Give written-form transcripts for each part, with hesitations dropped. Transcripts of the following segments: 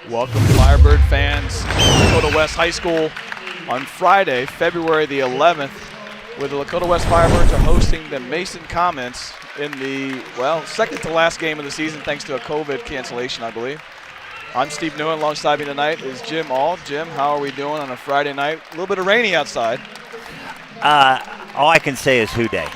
Welcome, Firebird fans, to Lakota West High School on Friday, February the 11th, where the Lakota West Firebirds are hosting the Mason Comets in the, second to last game of the season, thanks to a COVID cancellation, I believe. I'm Steve Nguyen. Alongside me tonight is Jim Auld. Jim, how are we doing on a Friday night? A little bit of rainy outside. All I can say is who day.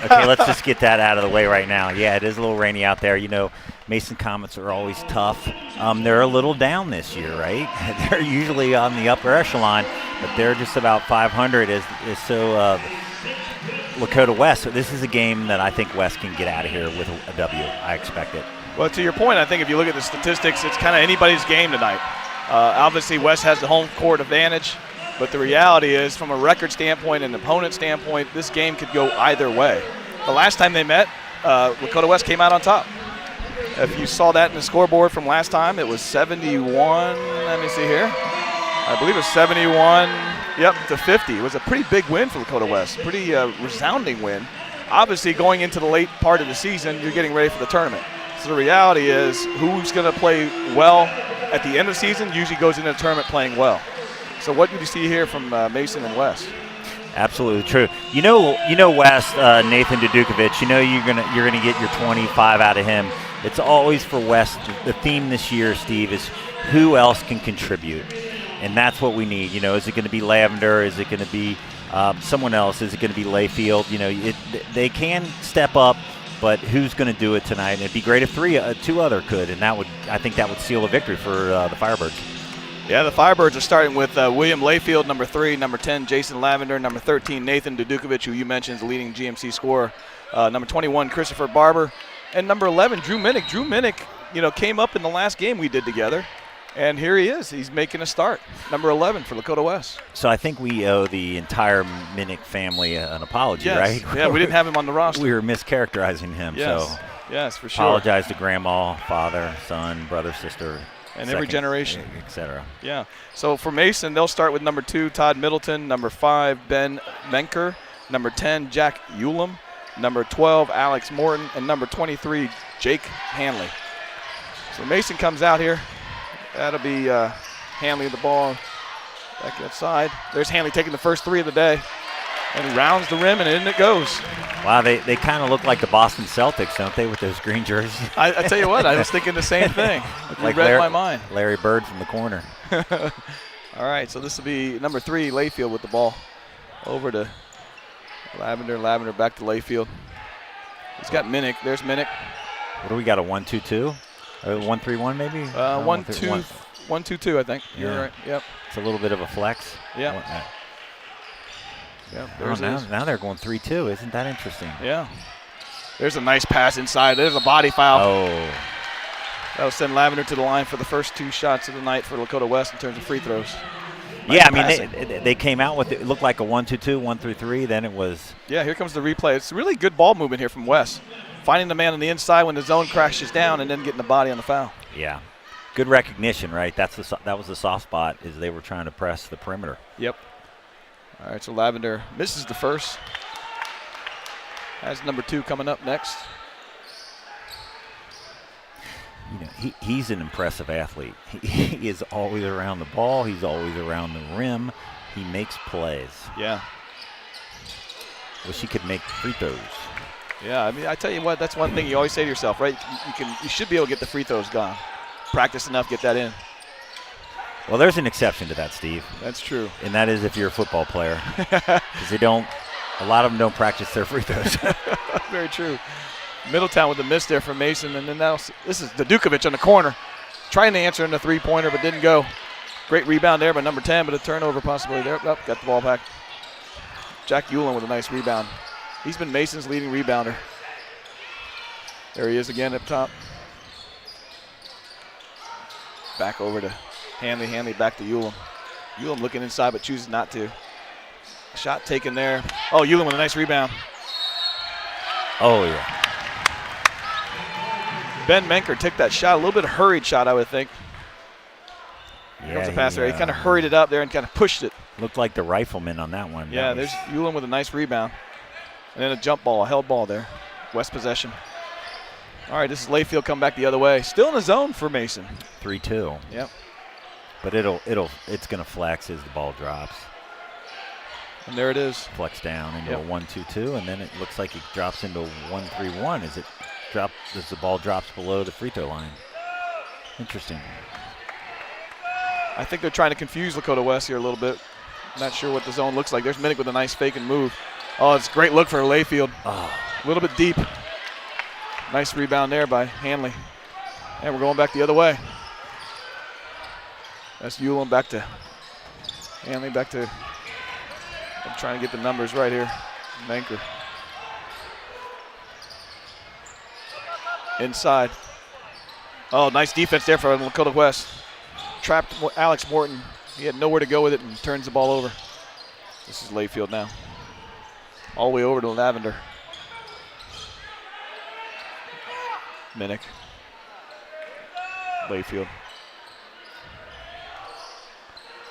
Okay, let's just get that out of the way right now. Yeah, it is a little rainy out there. You know, Mason Comets are always tough. They're a little down this year, right? They're usually on the upper echelon, but they're just about 500 Lakota West. So this is a game that I think West can get out of here with a W. I expect it. Well, to your point, I think if you look at the statistics, it's kind of anybody's game tonight. Obviously, West has the home court advantage, but the reality is, from a record standpoint and opponent standpoint, this game could go either way. The last time they met, Lakota West came out on top. If you saw that in the scoreboard from last time, it was 71. Let me see here. I believe it was 71, to 50. It was a pretty big win for Lakota West, pretty resounding win. Obviously, going into the late part of the season, you're getting ready for the tournament. So the reality is, who's going to play well at the end of the season usually goes into the tournament playing well. So what did you see here from Mason and West? Absolutely true. You know West, Nathan Dudukovic, you're gonna get your 25 out of him. It's always for West. The theme this year, Steve, is who else can contribute, and that's what we need. Is it going to be Lavender? Is it going to be someone else? Is it going to be Layfield? They can step up, but who's going to do it tonight? And it'd be great if two other could, and I think that would seal a victory for the Firebirds. Yeah, the Firebirds are starting with William Layfield, number 3, number 10, Jason Lavender, number 13, Nathan Dudukovic, who you mentioned is the leading GMC scorer, number 21, Christopher Barber, and number 11, Drew Minnick. Drew Minnick, came up in the last game we did together, and here he is. He's making a start, number 11 for Lakota West. So I think we owe the entire Minnick family an apology, right? Yeah, we didn't have him on the roster. We were mischaracterizing him. Yes, so yes, for sure. Apologize to grandma, father, son, brother, sister. And every generation. Etc. Yeah. So for Mason, they'll start with number 2, Todd Middleton, number 5, Ben Menker, number 10, Jack Ulam, number 12, Alex Morton, and number 23, Jake Hanley. So Mason comes out here. That'll be Hanley with the ball back outside. There's Hanley taking the first 3 of the day. And he rounds the rim, and in it goes. Wow, they kind of look like the Boston Celtics, don't they, with those green jerseys? I tell you what, I was thinking the same thing. Like read my mind. Larry Bird from the corner. All right, so this will be number 3, Layfield with the ball. Over to Lavender. Lavender back to Layfield. He's got Minnick. There's Minnick. What do we got, a 1-2-2? A 1-3-1 maybe? 1-2-2, I think. Yeah. You're right, yep. It's a little bit of a flex. Yeah. Now they're going 3-2. Isn't that interesting? Yeah. There's a nice pass inside. There's a body foul. Oh. That'll send Lavender to the line for the first 2 shots of the night for Lakota West in terms of free throws. Nice passing. They came out with it looked like a 1-2-2, 1-3-3. Then it was. Yeah, here comes the replay. It's really good ball movement here from West. Finding the man on the inside when the zone crashes down and then getting the body on the foul. Yeah. Good recognition, right? That was the soft spot, is they were trying to press the perimeter. Yep. All right, so Lavender misses the first. Has number 2 coming up next. You know, he's an impressive athlete. He is always around the ball. He's always around the rim. He makes plays. Yeah. Wish he could make free throws. Yeah, I mean, I tell you what, that's one thing you always say to yourself, right? You should be able to get the free throws gone. Practice enough, get that in. Well, there's an exception to that, Steve. That's true. And that is if you're a football player. Because a lot of them don't practice their free throws. Very true. Middletown with the miss there from Mason, and then this is Dukovic on the corner. Trying to answer in the three-pointer, but didn't go. Great rebound there by number 10, but a turnover possibly there. Oh, got the ball back. Jack Ulan with a nice rebound. He's been Mason's leading rebounder. There he is again up top. Back over to Hanley. Hanley back to Ulan. Ulan looking inside but chooses not to. Shot taken there. Oh, Ulan with a nice rebound. Oh, yeah. Ben Menker took that shot, a little bit of hurried shot, I would think. Yeah, Here comes the pass there. He kind of hurried it up there and kind of pushed it. Looked like the rifleman on that one. Yeah, there's Ulan with a nice rebound. And then a jump ball, a held ball there. West possession. All right, this is Layfield come back the other way. Still in the zone for Mason. 3-2. Yep. But it's going to flex as the ball drops. And there it is. Flex down into a 1-2-2, and then it looks like it drops into a 1-3-1 as the ball drops below the free throw line. Interesting. I think they're trying to confuse Lakota West here a little bit. Not sure what the zone looks like. There's Minnick with a nice fake and move. Oh, it's a great look for Layfield. Oh. A little bit deep. Nice rebound there by Hanley. And we're going back the other way. That's Ulan back to Hanley, back to, I'm trying to get the numbers right here. Manker. Inside. Oh, nice defense there for Lakota West. Trapped Alex Morton. He had nowhere to go with it and turns the ball over. This is Layfield now. All the way over to Lavender. Minnick. Layfield.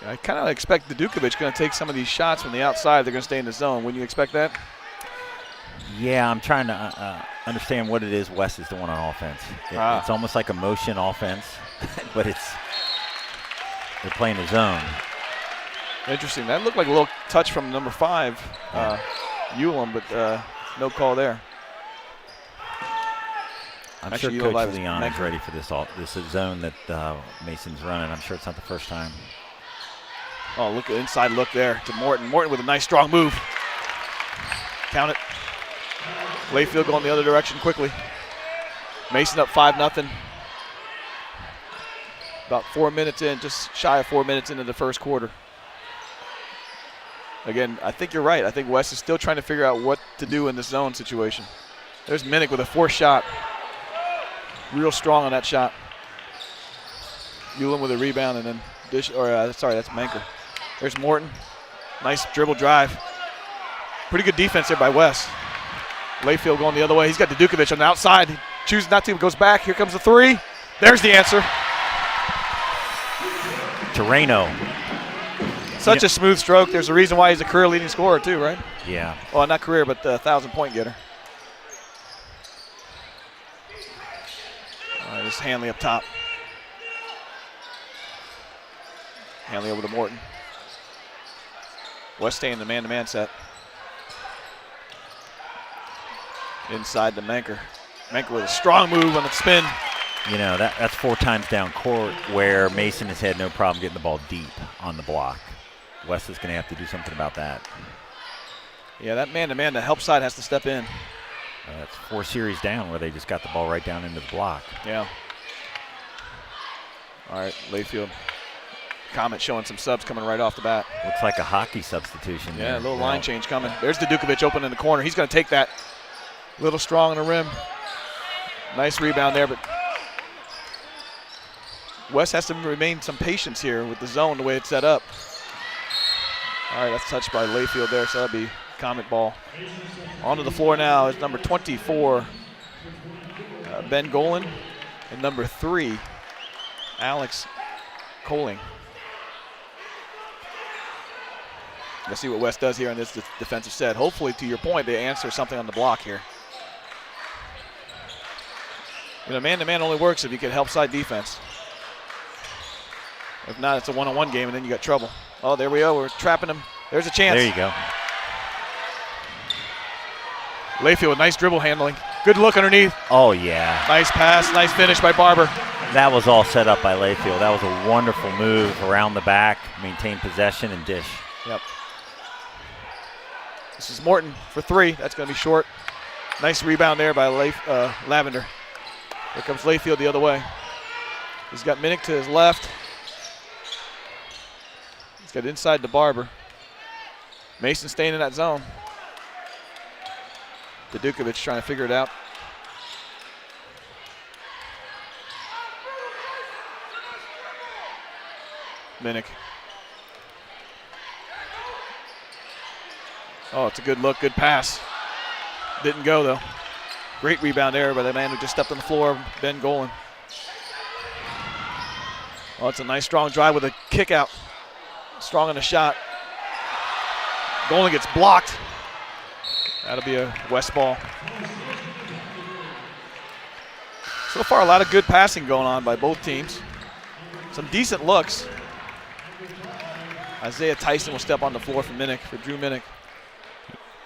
Yeah, I kind of expect the Dukovic going to take some of these shots from the outside. They're going to stay in the zone. Wouldn't you expect that? Yeah, I'm trying to understand what it is West is doing on offense. It's almost like a motion offense, but they're playing the zone. Interesting. That looked like a little touch from number 5, Ulan, but no call there. I'm sure Coach Leon is ready for this zone that Mason's running. I'm sure it's not the first time. Oh, look at inside look there to Morton. Morton with a nice strong move. Count it. Layfield going the other direction quickly. Mason up 5-0. About 4 minutes in, just shy of 4 minutes into the first quarter. Again, I think you're right. I think West is still trying to figure out what to do in this zone situation. There's Minnick with a 4th shot. Real strong on that shot. Ulan with a rebound and then that's Manker. There's Morton. Nice dribble drive. Pretty good defense there by West. Layfield going the other way. He's got the Dukovic on the outside. He chooses not to, goes back. Here comes the 3. There's the answer. Terreno. Such a smooth stroke. There's a reason why he's a career leading scorer too, right? Yeah. Well, not career, but the 1,000-point getter. All right, this is Hanley up top. Hanley over to Morton. West staying the man-to-man set. Inside to Manker. Manker with a strong move on the spin. You know, that's 4 times down court where Mason has had no problem getting the ball deep on the block. West is going to have to do something about that. Yeah, that man-to-man, the help side has to step in. That's 4 series down where they just got the ball right down into the block. Yeah. All right, Layfield. Comets showing some subs coming right off the bat. Looks like a hockey substitution. Yeah, there. a little line change coming. There's the Dukovic open in the corner. He's going to take that. A little strong on the rim. Nice rebound there, but West has to remain some patience here with the zone the way it's set up. All right, that's touched by Layfield there, so that'll be Comet ball. Onto the floor now is number 24, Ben Golan, and number 3, Alex Coling. Let's see what West does here on this defensive set. Hopefully, to your point, they answer something on the block here. Man-to-man only works if you can help side defense. If not, it's a one-on-one game, and then you got trouble. Oh, there we go. We're trapping him. There's a chance. There you go. Layfield with nice dribble handling. Good look underneath. Oh, yeah. Nice pass. Nice finish by Barber. That was all set up by Layfield. That was a wonderful move around the back, maintain possession, and dish. Yep. This is Morton for 3. That's going to be short. Nice rebound there by Lavender. Here comes Layfield the other way. He's got Minnick to his left. He's got inside to Barber. Mason staying in that zone. Dukovic trying to figure it out. Minnick. Oh, it's a good look, good pass. Didn't go though. Great rebound there by the man who just stepped on the floor, Ben Golan. Oh, it's a nice strong drive with a kick out. Strong on the shot. Golan gets blocked. That'll be a West ball. So far, a lot of good passing going on by both teams. Some decent looks. Isaiah Tyson will step on the floor for Drew Minnick.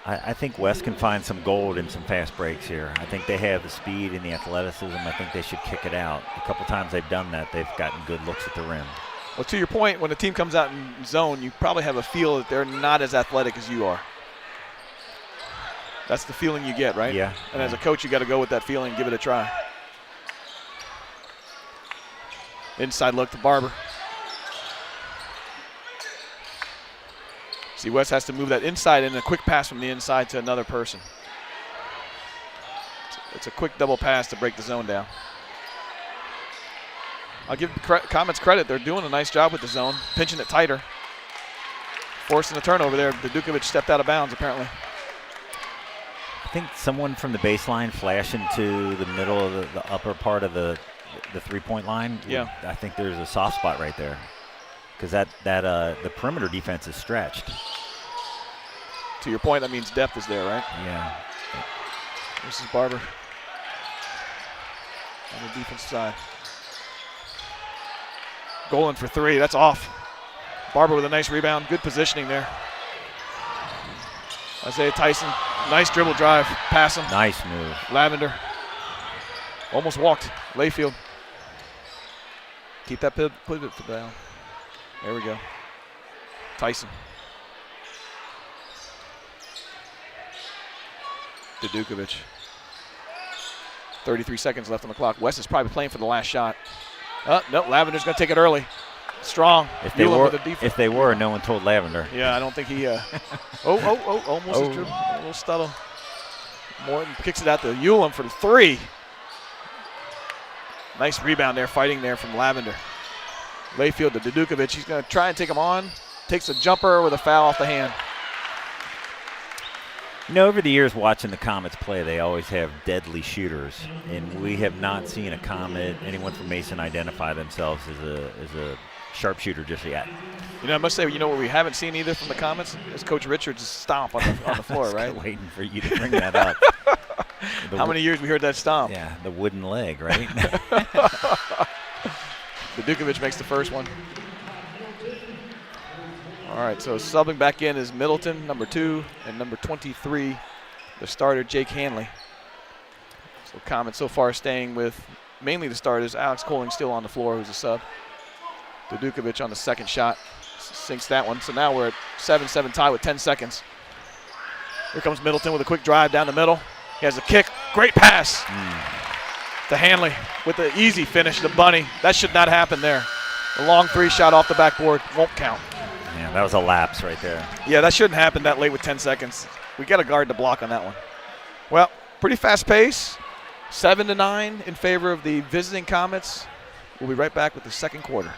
I think West can find some gold in some fast breaks here. I think they have the speed and the athleticism. I think they should kick it out. A couple times they've done that. They've gotten good looks at the rim. Well, to your point, when a team comes out in zone, you probably have a feel that they're not as athletic as you are. That's the feeling you get, right? Yeah. And as a coach, you got to go with that feeling and give it a try. Inside look to Barber. See, West has to move that inside and a quick pass from the inside to another person. It's a quick double pass to break the zone down. I'll give Comets credit. They're doing a nice job with the zone, pinching it tighter. Forcing a turnover there. Dukovic stepped out of bounds, apparently. I think someone from the baseline flashed into the middle of the upper part of the three-point line. Yeah. I think there's a soft spot right there because the perimeter defense is stretched. To your point, that means depth is there, right? Yeah. This is Barber on the defensive side. Golan for 3. That's off. Barber with a nice rebound. Good positioning there. Isaiah Tyson, nice dribble drive. Pass him. Nice move. Lavender. Almost walked. Layfield. Keep that pivot down. There we go. Tyson. Dukovic. 33 seconds left on the clock. West is probably playing for the last shot. No, Lavender's going to take it early. Strong. If they were, no one told Lavender. Yeah, I don't think he. Almost a dribble. A little stuttle. Morton kicks it out to Ulam for the 3. Nice rebound there, fighting there from Lavender. Layfield to Dukovic. He's going to try and take him on. Takes a jumper with a foul off the hand. You know, over the years watching the Comets play, they always have deadly shooters, and we have not seen a Comet, anyone from Mason, identify themselves as a sharpshooter just yet. You know, I must say, what we haven't seen either from the Comets is Coach Richards' stomp on the floor, right? Waiting for you to bring that up. How many years we heard that stomp? Yeah, the wooden leg, right? Dukovic makes the first one. All right, so subbing back in is Middleton, number 2, and number 23, the starter, Jake Hanley. So Comets so far staying with mainly the starters. Alex Coling still on the floor, who's a sub. Dukovic on the second shot, sinks that one. So now we're at 7-7 tie with 10 seconds. Here comes Middleton with a quick drive down the middle. He has a kick, great pass to Hanley with the easy finish, the bunny. That should not happen there. The long 3 shot off the backboard won't count. Yeah, that was a lapse right there. Yeah, that shouldn't happen that late with 10 seconds. We got to guard the block on that one. Well, pretty fast pace. 7-9 in favor of the visiting Comets. We'll be right back with the second quarter.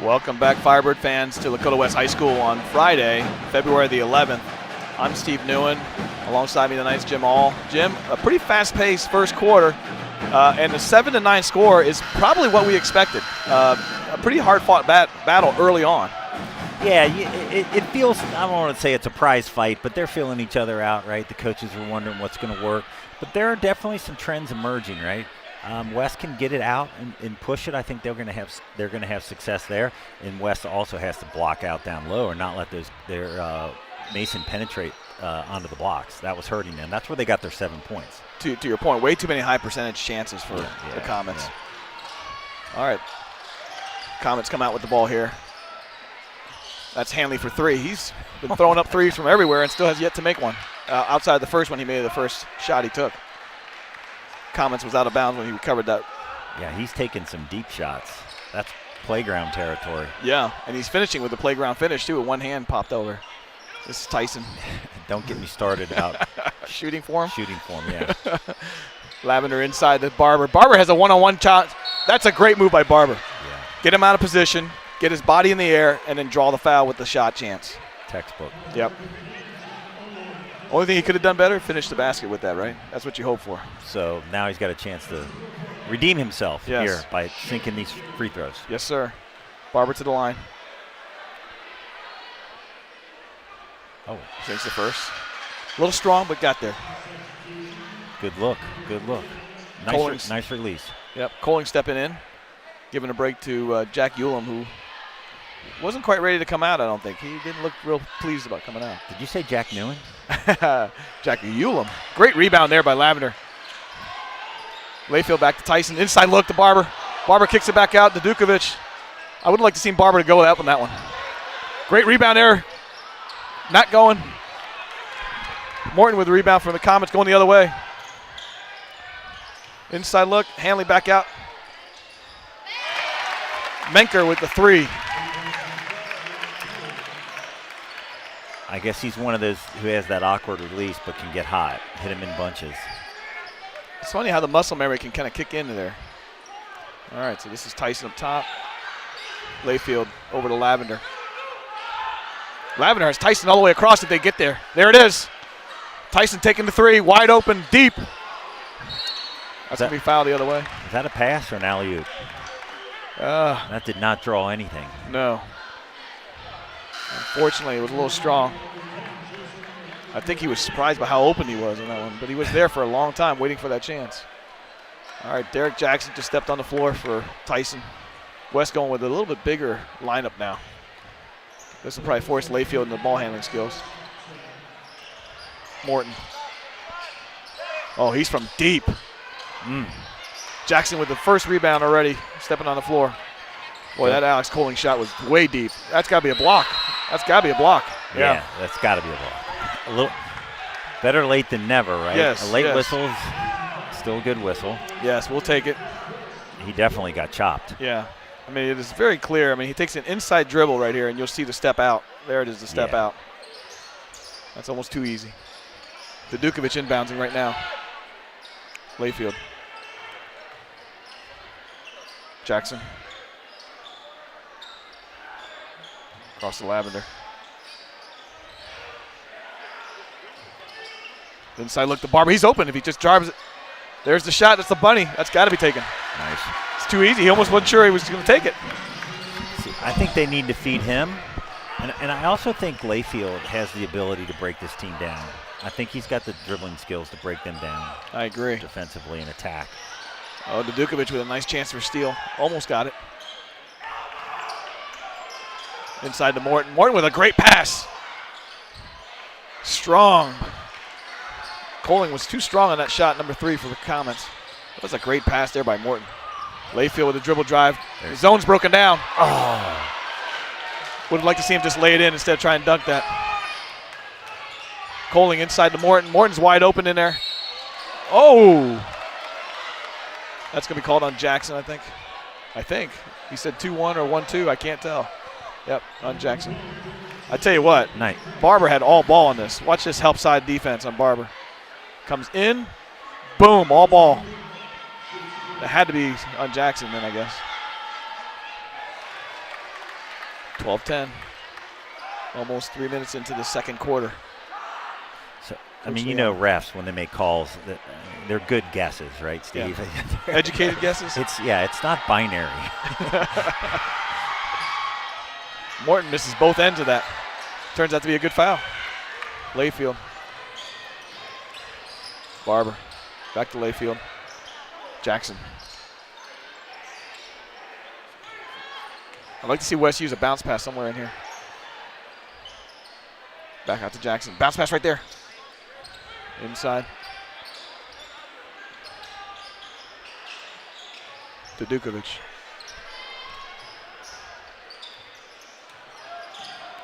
Welcome back, Firebird fans, to Lakota West High School on Friday, February the 11th. I'm Steve Newen. Alongside me tonight is Jim All. Jim, a pretty fast-paced first quarter, and the 7-9 score is probably what we expected. A pretty hard-fought battle early on. Yeah, it feels, I don't want to say it's a prize fight, but they're feeling each other out, right? The coaches are wondering what's going to work. But there are definitely some trends emerging, right? West can get it out and push it. I think they're going to have success there. And West also has to block out down low and not let their Mason penetrate onto the blocks. That was hurting them. That's where they got their 7 points. To your point, way too many high percentage chances for the Comets. Yeah. All right, Comets come out with the ball here. That's Hanley for three. He's been throwing up threes from everywhere and still has yet to make one. Outside the first one, he made the first shot he took. Comets was out of bounds when he recovered that. Yeah, he's taking some deep shots. That's playground territory. Yeah, and he's finishing with the playground finish, too, with one hand popped over. This is Tyson. Don't get me started out. Shooting for him? Shooting for him, yeah. Lavender inside the Barber. Barber has a one-on-one shot. That's a great move by Barber. Yeah. Get him out of position, get his body in the air, and then draw the foul with the shot chance. Textbook. Yep. Only thing he could have done better, finish the basket with that, right? That's what you hope for. So now he's got a chance to redeem himself here by sinking these free throws. Yes, sir. Barber to the line. Oh, sinks the first. A little strong, but got there. Good look. Good look. Nice release. Yep. Coling stepping in, giving a break to Jack Ulam, who wasn't quite ready to come out, I don't think. He didn't look real pleased about coming out. Did you say Jack Newen? Jack Ulam. Great rebound there by Lavender. Layfield back to Tyson. Inside look to Barber. Barber kicks it back out to Dukovic. I would like to see Barber to go up on that one. Great rebound there. Not going. Morton with the rebound from the Comets going the other way. Inside look. Hanley back out. Menker with the three. I guess he's one of those who has that awkward release but can get hot, hit him in bunches. It's funny how the muscle memory can kind of kick into there. All right, so this is Tyson up top. Layfield over to Lavender. Lavender has Tyson all the way across if they get there. There it is. Tyson taking the three, wide open, deep. That's going to be fouled the other way. Is that a pass or an alley-oop? That did not draw anything. No. Unfortunately, it was a little strong. I think he was surprised by how open he was on that one, but he was there for a long time waiting for that chance. All right, Derek Jackson just stepped on the floor for Tyson. West going with a little bit bigger lineup now. This will probably force Layfield into the ball handling skills. Morton. Oh, he's from deep. Jackson with the first rebound already, stepping on the floor. Boy, that Alex Coling shot was way deep. That's got to be a block. That's got to be a block. Yeah, that's got to be a block. A little better late than never, right? Yes. A late whistle's still a good whistle. Yes, we'll take it. He definitely got chopped. Yeah. I mean, it is very clear. I mean, he takes an inside dribble right here, and you'll see the step out. There it is, the step out. That's almost too easy. The Dukovic inbounding right now. Layfield. Jackson. Across the Lavender. Inside look to Barber. He's open if he just drives it. There's the shot. That's the bunny. That's got to be taken. Nice. It's too easy. He almost wasn't sure he was going to take it. I think they need to feed him. And I also think Layfield has the ability to break this team down. I think he's got the dribbling skills to break them down. I agree. Defensively and attack. Oh, Dukovic with a nice chance for steal. Almost got it. Inside to Morton. Morton with a great pass. Strong. Coling was too strong on that shot, number 3 for the Comets. That was a great pass there by Morton. Layfield with a dribble drive. The zone's broken down. Oh. Would have liked to see him just lay it in instead of try and dunk that. Coling inside to Morton. Morton's wide open in there. Oh. That's going to be called on Jackson, I think. He said 2-1 or 1-2. I can't tell. Yep, on Jackson. I tell you what, Barber had all ball on this. Watch this help side defense on Barber. Comes in, boom, all ball. It had to be on Jackson then, I guess. 12-10. Almost 3 minutes into the second quarter. So, I mean, you know, refs, when they make calls, they're good guesses, right, Steve? Yeah. Educated guesses? It's not binary. Morton misses both ends of that. Turns out to be a good foul. Layfield. Barber. Back to Layfield. Jackson. I'd like to see West use a bounce pass somewhere in here. Back out to Jackson. Bounce pass right there. Inside. To Dukovic.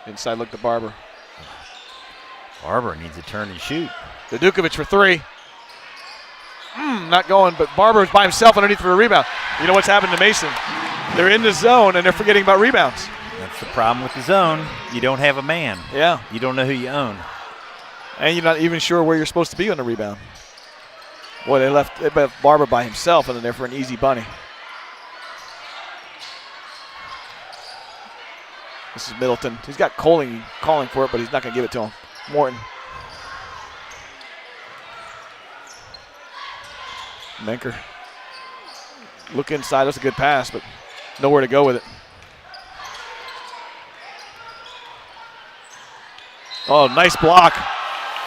Inside look to Barber. Barber needs to turn and shoot. To Dukovic for three. Not going, but Barber is by himself underneath for a rebound. You know what's happened to Mason? They're in the zone, and they're forgetting about rebounds. That's the problem with the zone. You don't have a man. Yeah. You don't know who you own. And you're not even sure where you're supposed to be on the rebound. Boy, they left Barber by himself, and then there for an easy bunny. This is Middleton. He's got calling for it, but he's not going to give it to him. Morton. Menker. Look inside. That's a good pass, but nowhere to go with it. Oh, nice block.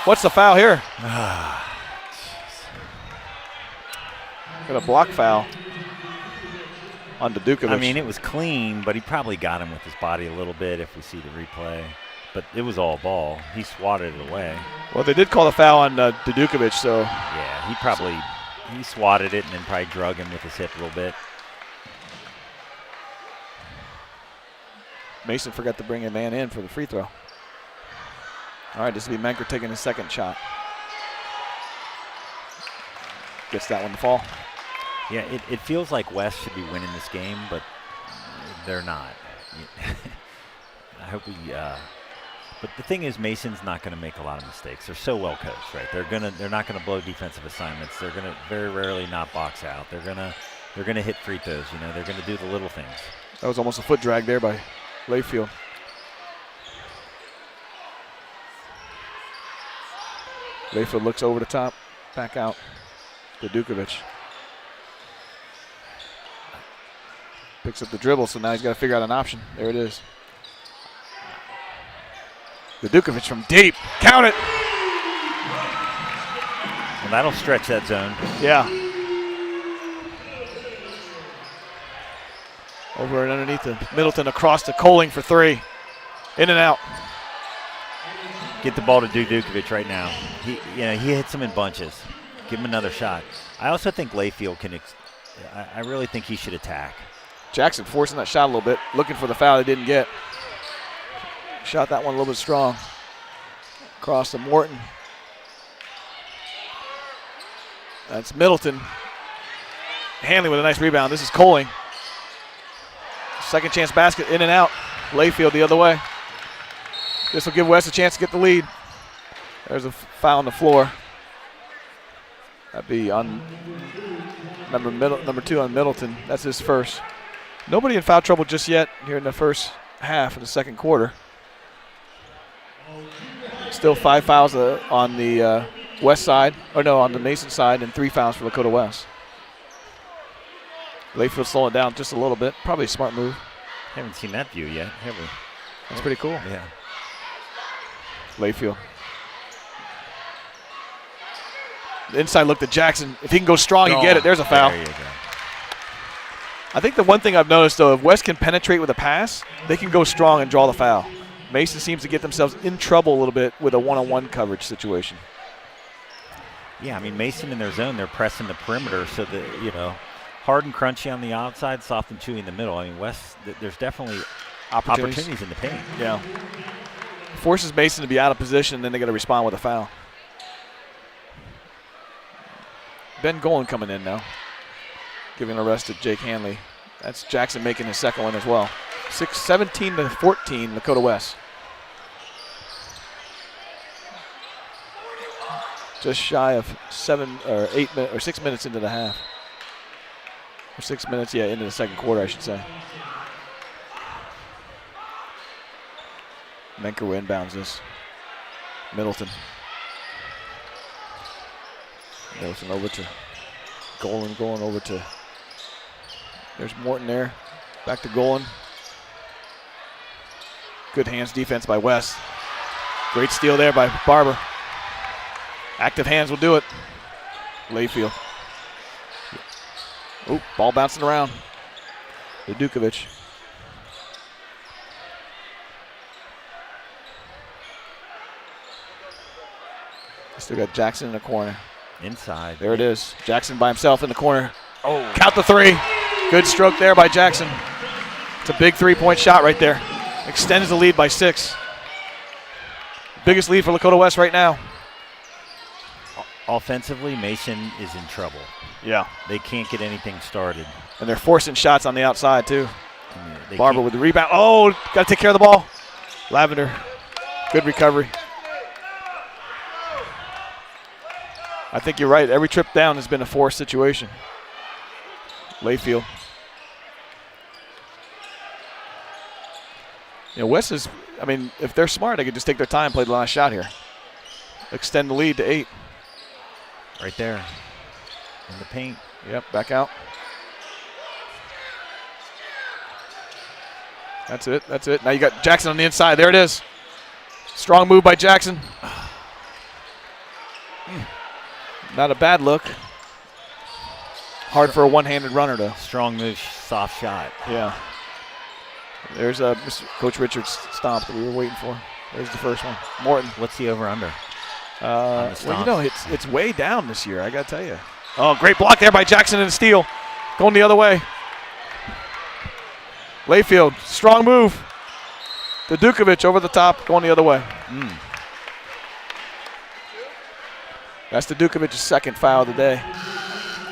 What's the foul here? Got a block foul on Dukovic. I mean, it was clean, but he probably got him with his body a little bit if we see the replay. But it was all ball. He swatted it away. Well, they did call the foul on Dukovic, so. Yeah, he swatted it and then probably drug him with his hip a little bit. Mason forgot to bring a man in for the free throw. All right, this will be Menker taking his second shot. Gets that one to fall. Yeah, it feels like West should be winning this game, but they're not. I hope we. But the thing is, Mason's not going to make a lot of mistakes. They're so well coached, right? They're not going to blow defensive assignments. They're going to very rarely not box out. They're going to hit free throws. You know, they're going to do the little things. That was almost a foot drag there by Layfield. Layfield looks over the top, back out to Dukovic. Picks up the dribble, so now he's got to figure out an option. There it is. The Dukovic from deep. Count it. Well, that'll stretch that zone. Yeah. Over and underneath the Middleton across to Coling for three. In and out. Get the ball to Dukovic right now. He hits him in bunches. Give him another shot. I also think Layfield can. I really think he should attack. Jackson forcing that shot a little bit, looking for the foul he didn't get. Shot that one a little bit strong. Across to Morton. That's Middleton. Hanley with a nice rebound. This is Coling. Second chance basket, in and out. Layfield the other way. This will give West a chance to get the lead. There's a foul on the floor. That'd be on number 2 on Middleton. That's his first. Nobody in foul trouble just yet here in the first half of the second quarter. Still 5 fouls on the West side, on the Mason side, and 3 fouls for Lakota West. Layfield slowing down just a little bit. Probably a smart move. Haven't seen that view yet, have we? That's pretty cool. Yeah. Layfield. The inside look to Jackson. If he can go strong, you get it. There's a foul. There you go. I think the one thing I've noticed, though, if West can penetrate with a pass, they can go strong and draw the foul. Mason seems to get themselves in trouble a little bit with a one-on-one coverage situation. Yeah, I mean, Mason in their zone, they're pressing the perimeter so that, hard and crunchy on the outside, soft and chewy in the middle. I mean, West, there's definitely opportunities in the paint. Yeah. Forces Mason to be out of position, and then they got to respond with a foul. Ben Golan coming in now, giving a rest to Jake Hanley. That's Jackson making his second one as well. 17-14, Lakota West. Just shy of 6 minutes into the half. Or 6 minutes, into the second quarter, I should say. Menker inbounds this. Middleton. Middleton over to Golan, going over to, there's Morton there. Back to Golan. Good hands defense by West. Great steal there by Barber. Active hands will do it. Layfield. Oop, ball bouncing around. Dukovic. Still got Jackson in the corner. Inside. There it is. Jackson by himself in the corner. Oh, count the three. Good stroke there by Jackson. It's a big three-point shot right there. Extends the lead by 6. Biggest lead for Lakota West right now. Offensively, Mason is in trouble. Yeah. They can't get anything started. And they're forcing shots on the outside, too. They Barber with the rebound. Oh, got to take care of the ball. Lavender. Good recovery. I think you're right. Every trip down has been a forced situation. Layfield. You know, West is, I mean, if they're smart, they could just take their time, play the last shot here. Extend the lead to 8. Right there. In the paint. Yep, back out. That's it, that's it. Now you got Jackson on the inside. There it is. Strong move by Jackson. Not a bad look. Hard for a one-handed runner, though. Strong move, soft shot. Yeah. There's Coach Richards' stomp that we were waiting for. There's the first one. Morton. What's the over-under? Well, you know, it's way down this year, I got to tell you. Oh, great block there by Jackson and the steal. Going the other way. Layfield, strong move. To Dukovic over the top, going the other way. That's the Dukovic's second foul of the day.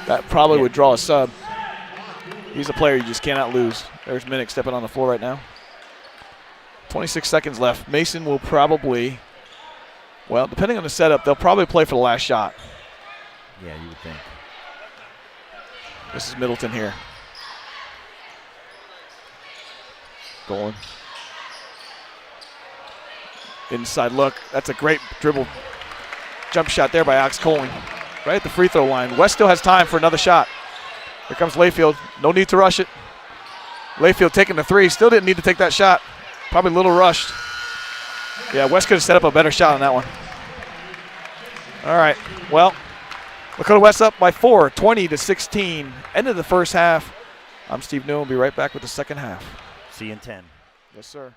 That probably would draw a sub. He's a player you just cannot lose. There's Minnick stepping on the floor right now. 26 seconds left. Mason will probably, well, depending on the setup, they'll probably play for the last shot. Yeah, you would think. This is Middleton here. Going. Inside look. That's a great dribble. Jump shot there by Alex Coling. Right at the free throw line. West still has time for another shot. Here comes Layfield. No need to rush it. Layfield taking the three. Still didn't need to take that shot. Probably a little rushed. Yeah, West could have set up a better shot on that one. All right. Well, Lakota West up by 4, 20-16. End of the first half. I'm Steve New. We'll be right back with the second half. See you in 10. Yes, sir.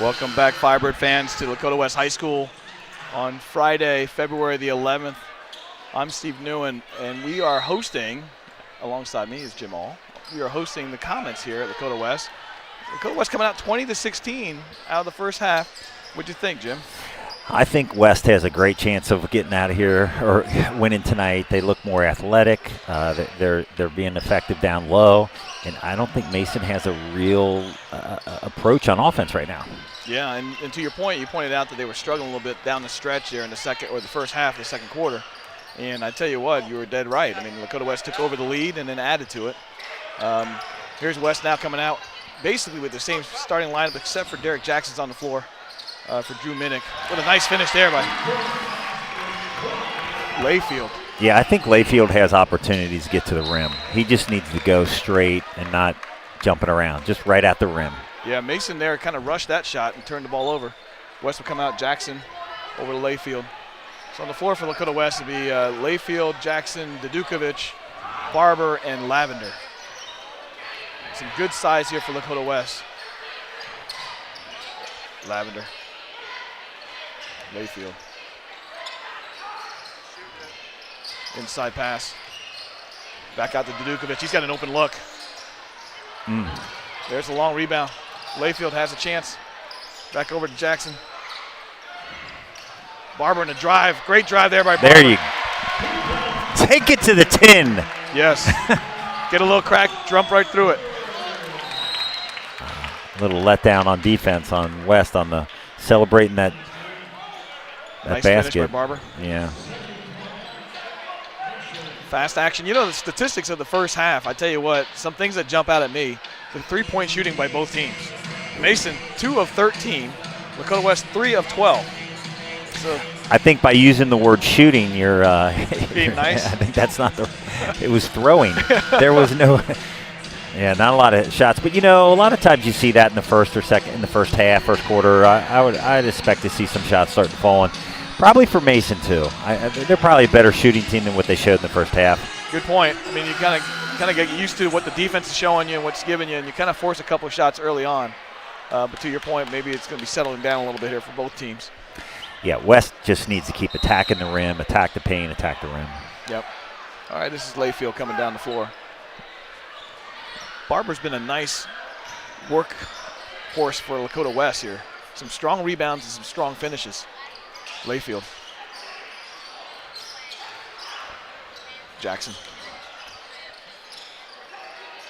Welcome back, Firebird fans, to Lakota West High School on Friday, February the 11th. I'm Steve Newen, and we are hosting, alongside me is Jim All, we are hosting the Comets here at Lakota West. Lakota West coming out 20-16 out of the first half. What'd you think, Jim? I think West has a great chance of getting out of here or winning tonight. They look more athletic. They're being effective down low, and I don't think Mason has a real approach on offense right now. Yeah, and to your point, you pointed out that they were struggling a little bit down the stretch there in the second or the first half of the second quarter. And I tell you what, you were dead right. I mean, Lakota West took over the lead and then added to it. Here's West now coming out basically with the same starting lineup except for Derek Jackson's on the floor. For Drew Minnick. What a nice finish there by Layfield. Yeah, I think Layfield has opportunities to get to the rim. He just needs to go straight and not jumping around, just right at the rim. Yeah, Mason there kind of rushed that shot and turned the ball over. West will come out, Jackson over to Layfield. So on the floor for Lakota West will be Layfield, Jackson, Dadukovic, Barber, and Lavender. Some good size here for Lakota West. Lavender. Layfield. Inside pass. Back out to Dadukovic. He's got an open look. There's a long rebound. Layfield has a chance. Back over to Jackson. Barber in a drive. Great drive there by Barber. There you take it to the 10. Yes. Get a little crack, jump right through it. A little letdown on defense on West on the celebrating that Nice basket. Finish by Barber. Yeah. Fast action. You know the statistics of the first half. I tell you what, some things that jump out at me. The three-point shooting by both teams. Mason, 2 of 13. Lakota West, 3 of 12. So I think by using the word shooting, you're being nice. I think that's not the. It was throwing. There was no. Yeah, not a lot of shots, but a lot of times you see that in the first or second, in the first half, first quarter. I'd expect to see some shots start to fall in. Probably for Mason too. They're probably a better shooting team than what they showed in the first half. Good point. I mean, you kind of get used to what the defense is showing you and what's giving you, and you kind of force a couple of shots early on. But to your point, maybe it's going to be settling down a little bit here for both teams. Yeah, West just needs to keep attacking the rim, attack the paint, attack the rim. Yep. All right, this is Layfield coming down the floor. Barber's been a nice workhorse for Lakota West here. Some strong rebounds and some strong finishes. Layfield. Jackson.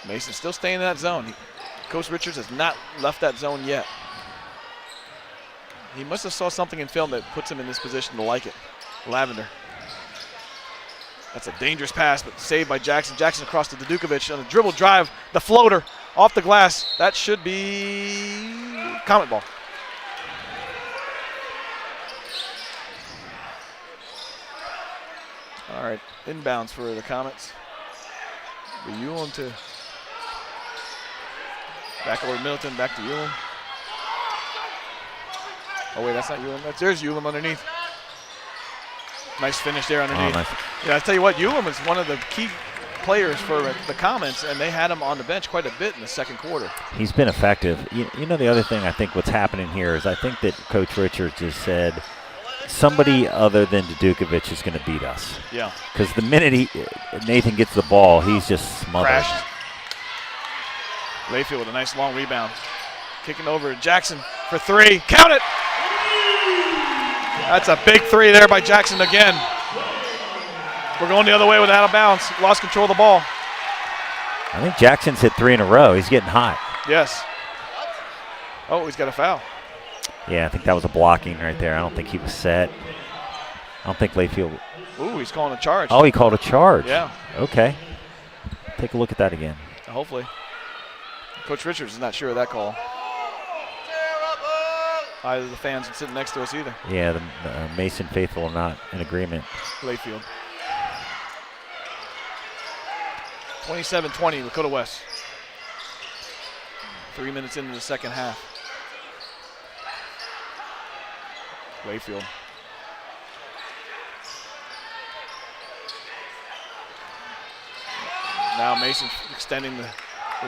Mason still staying in that zone. Coach Richards has not left that zone yet. He must have saw something in film that puts him in this position to like it. Lavender. That's a dangerous pass, but saved by Jackson. Jackson across to Dadukovic on a dribble drive. The floater off the glass. That should be Comet ball. All right, inbounds for the Comets. Ulam to back over to Middleton, back to Ulam. Oh wait, that's not Ulam. There's Ulam underneath. Nice finish there underneath. Oh, nice. Yeah, I tell you what, Ulam is one of the key players for the Comets, and they had him on the bench quite a bit in the second quarter. He's been effective. You know, the other thing I think what's happening here is I think that Coach Richards just said somebody other than Dadukovic is going to beat us. Yeah. Because the minute Nathan gets the ball, he's just smothered. Crashed. Layfield with a nice long rebound. Kicking over to Jackson for three. Count it! That's a big three there by Jackson again. We're going the other way with out of bounds. Lost control of the ball. I think Jackson's hit 3 in a row. He's getting hot. Yes. Oh, he's got a foul. Yeah, I think that was a blocking right there. I don't think he was set. I don't think Layfield. Ooh, he's calling a charge. Oh, he called a charge. Yeah. Okay. Take a look at that again. Hopefully. Coach Richards is not sure of that call. Either the fans sitting next to us either. Yeah, the Mason faithful are not in agreement. Layfield. 27-20, Lakota West. 3 minutes into the second half. Layfield. Now Mason extending the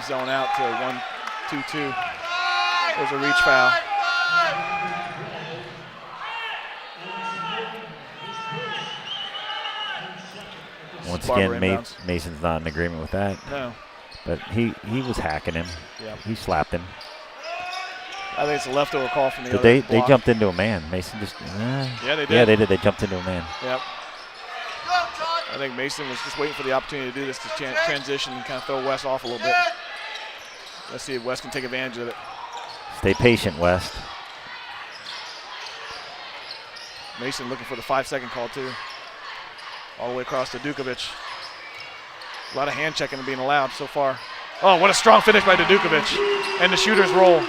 zone out to 1-2-2. There's a reach foul. Once Barber again, inbounds. Mason's not in agreement with that. No. But he was hacking him. Yeah. He slapped him. I think it's a leftover call from the But other they block. jumped into a man. Mason just Yeah, they did. Yeah, they did. They jumped into a man. Yep. I think Mason was just waiting for the opportunity to do this to transition and kind of throw West off a little bit. Let's see if West can take advantage of it. Stay patient, West. Mason looking for the 5-second call too. All the way across to Dukovic. A lot of hand checking being allowed so far. Oh, what a strong finish by Dukovic. And the shooter's roll.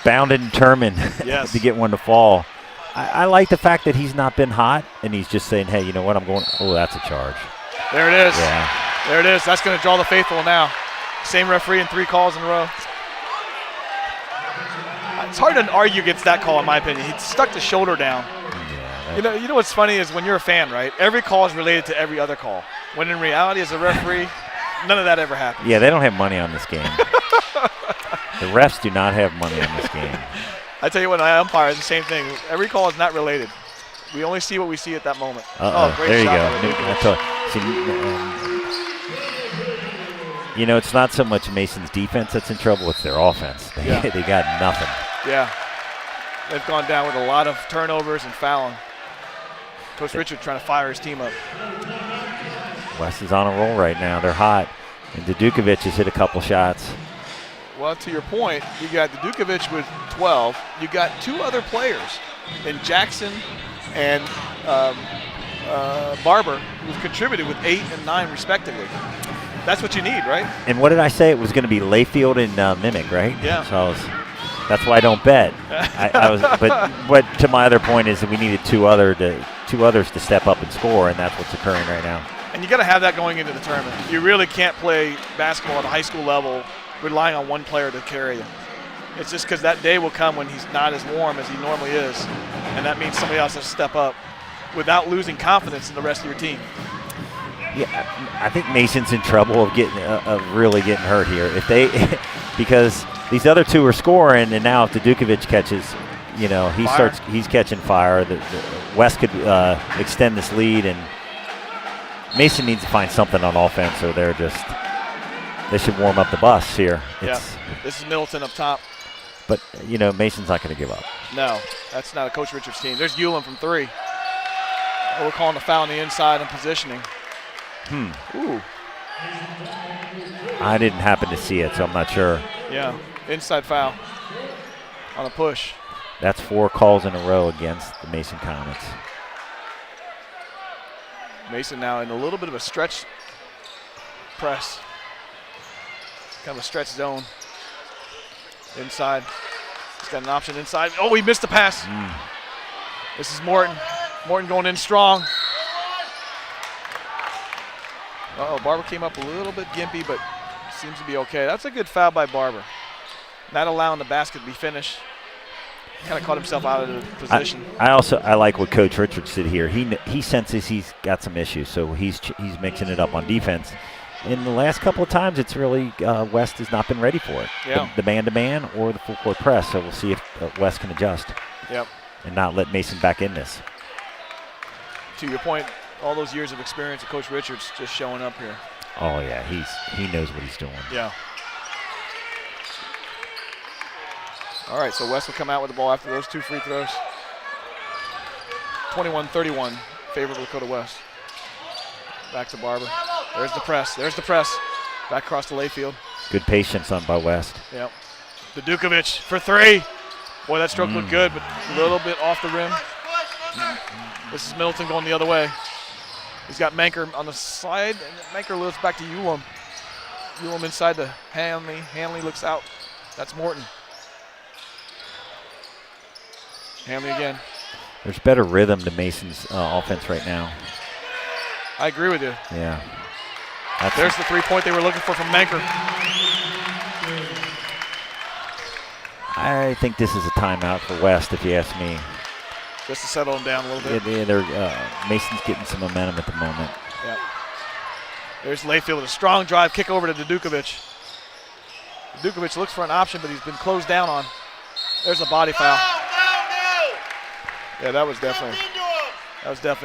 Bound and determined Yes. to get one to fall. I like the fact that he's not been hot and he's just saying, hey, you know what, I'm going. Oh, that's a charge. There it is. Yeah. There it is. That's going to draw the faithful now. Same referee in 3 calls in a row. It's hard to argue against that call, in my opinion. He stuck the shoulder down. Yeah, You know what's funny is when you're a fan, right? Every call is related to every other call. When in reality, as a referee, none of that ever happens. yeah, they don't have money on this game. The refs do not have money on this game. I tell you what, I umpire, it's the same thing. Every call is not related. We only see what we see at that moment. Oh, great there you shot go. by See, you know, it's not so much Mason's defense that's in trouble; it's their offense. They got nothing. Yeah, they've gone down with a lot of turnovers and fouling. Coach Richard trying to fire his team up. West is on a roll right now. They're hot, and Dukovic has hit a couple shots. Well, to your point, you got Dukovic with 12. You got 2 other players in Jackson and Barber who've contributed with 8 and 9 respectively. That's what you need, right? And what did I say? It was going to be Layfield and Mimic, right? Yeah. So that's why I don't bet. But to my other point is that we needed two others to step up and score, and that's what's occurring right now. And you got to have that going into the tournament. You really can't play basketball at a high school level relying on one player to carry you. It's just because that day will come when he's not as warm as he normally is, and that means somebody else has to step up without losing confidence in the rest of your team. Yeah, I think Mason's in trouble of really getting hurt here. If they, because these other 2 are scoring, and now if the Dukovic catches, you know, he's catching fire. The West could extend this lead, and Mason needs to find something on offense, or they should warm up the bus here. This is Middleton up top. But, you know, Mason's not going to give up. No, that's not a Coach Richards team. There's Ulam from 3. Oh, we're calling the foul on the inside and positioning. Ooh. I didn't happen to see it, so I'm not sure. Yeah, inside foul on a push. That's 4 calls in a row against the Mason Comets. Mason now in a little bit of a stretch press. Kind of a stretch zone. Inside. He's got an option inside. Oh, he missed the pass. This is Morton. Morton going in strong. Barber came up a little bit gimpy, but seems to be okay. That's a good foul by Barber. Not allowing the basket to be finished. Kind of caught himself out of the position. I like what Coach Richards did here. He senses he's got some issues, so he's mixing it up on defense. In the last couple of times, it's really West has not been ready for it. Yeah. The man-to-man or the full-court press. So we'll see if West can adjust. Yep. And not let Mason back in this. To your point, all those years of experience of Coach Richards just showing up here. Oh yeah, he knows what he's doing. Yeah. All right, so West will come out with the ball after those 2 free throws. 21-31, favor of Lakota West. Back to Barber. There's the press. There's the press. Back across to Layfield. Good patience on by West. Yep. The Dukovic for 3. Boy, that stroke looked good, but a little bit off the rim. This is Middleton going the other way. He's got Manker on the side, and Manker lifts back to Ulam. Ulam inside to Hanley. Hanley looks out. That's Morton. Hanley again. There's better rhythm to Mason's offense right now. I agree with you. Yeah. There's the 3-point they were looking for from Manker. I think this is a timeout for West, if you ask me. Just to settle him down a little bit. Mason's getting some momentum at the moment. Yep. There's Layfield with a strong drive, kick over to Dukovic. Dukovic looks for an option, but he's been closed down on. There's a body foul. Yeah, that was definitely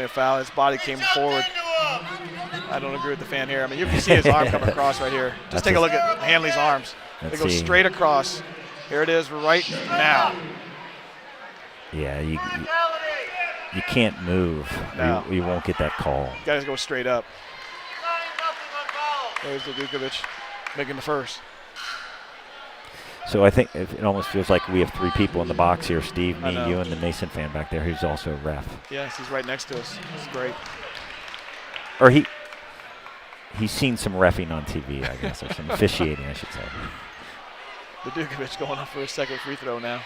a foul. His body came forward. I don't agree with the fan here. I mean, you can see his arm coming across right here. Just take a look at Hanley's arms. They go straight across. Here it is right now. Yeah, you can't move. No. You won't get that call. You guys go straight up. There's the Dukovic making the first. So I think it almost feels like we have 3 people in the box here, Steve, me, you, and the Mason fan back there who's also a ref. Yes, he's right next to us. It's great. Or he's seen some reffing on TV, I guess, or some officiating, I should say. The Dukovic going up for a second free throw now.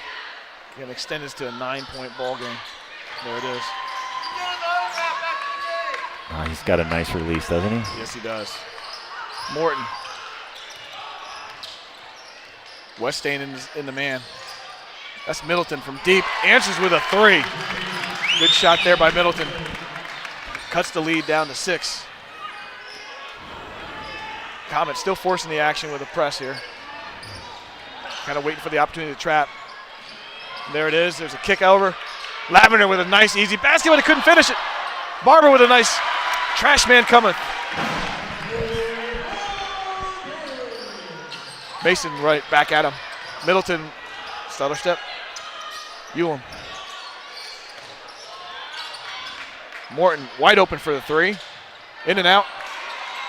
Going to extend this to a 9-point ball game. There it is. Oh, he's got a nice release, doesn't he? Yes, he does. Morton. West staying in the man. That's Middleton from deep. Answers with a 3. Good shot there by Middleton. Cuts the lead down to 6. Comets still forcing the action with a press here. Kind of waiting for the opportunity to trap. And there it is. There's a kick over. Lavender with a nice, easy basket, but he couldn't finish it. Barber with a nice trash man coming. Mason right back at him. Middleton, stutter step. Ewan. Morton wide open for the 3. In and out.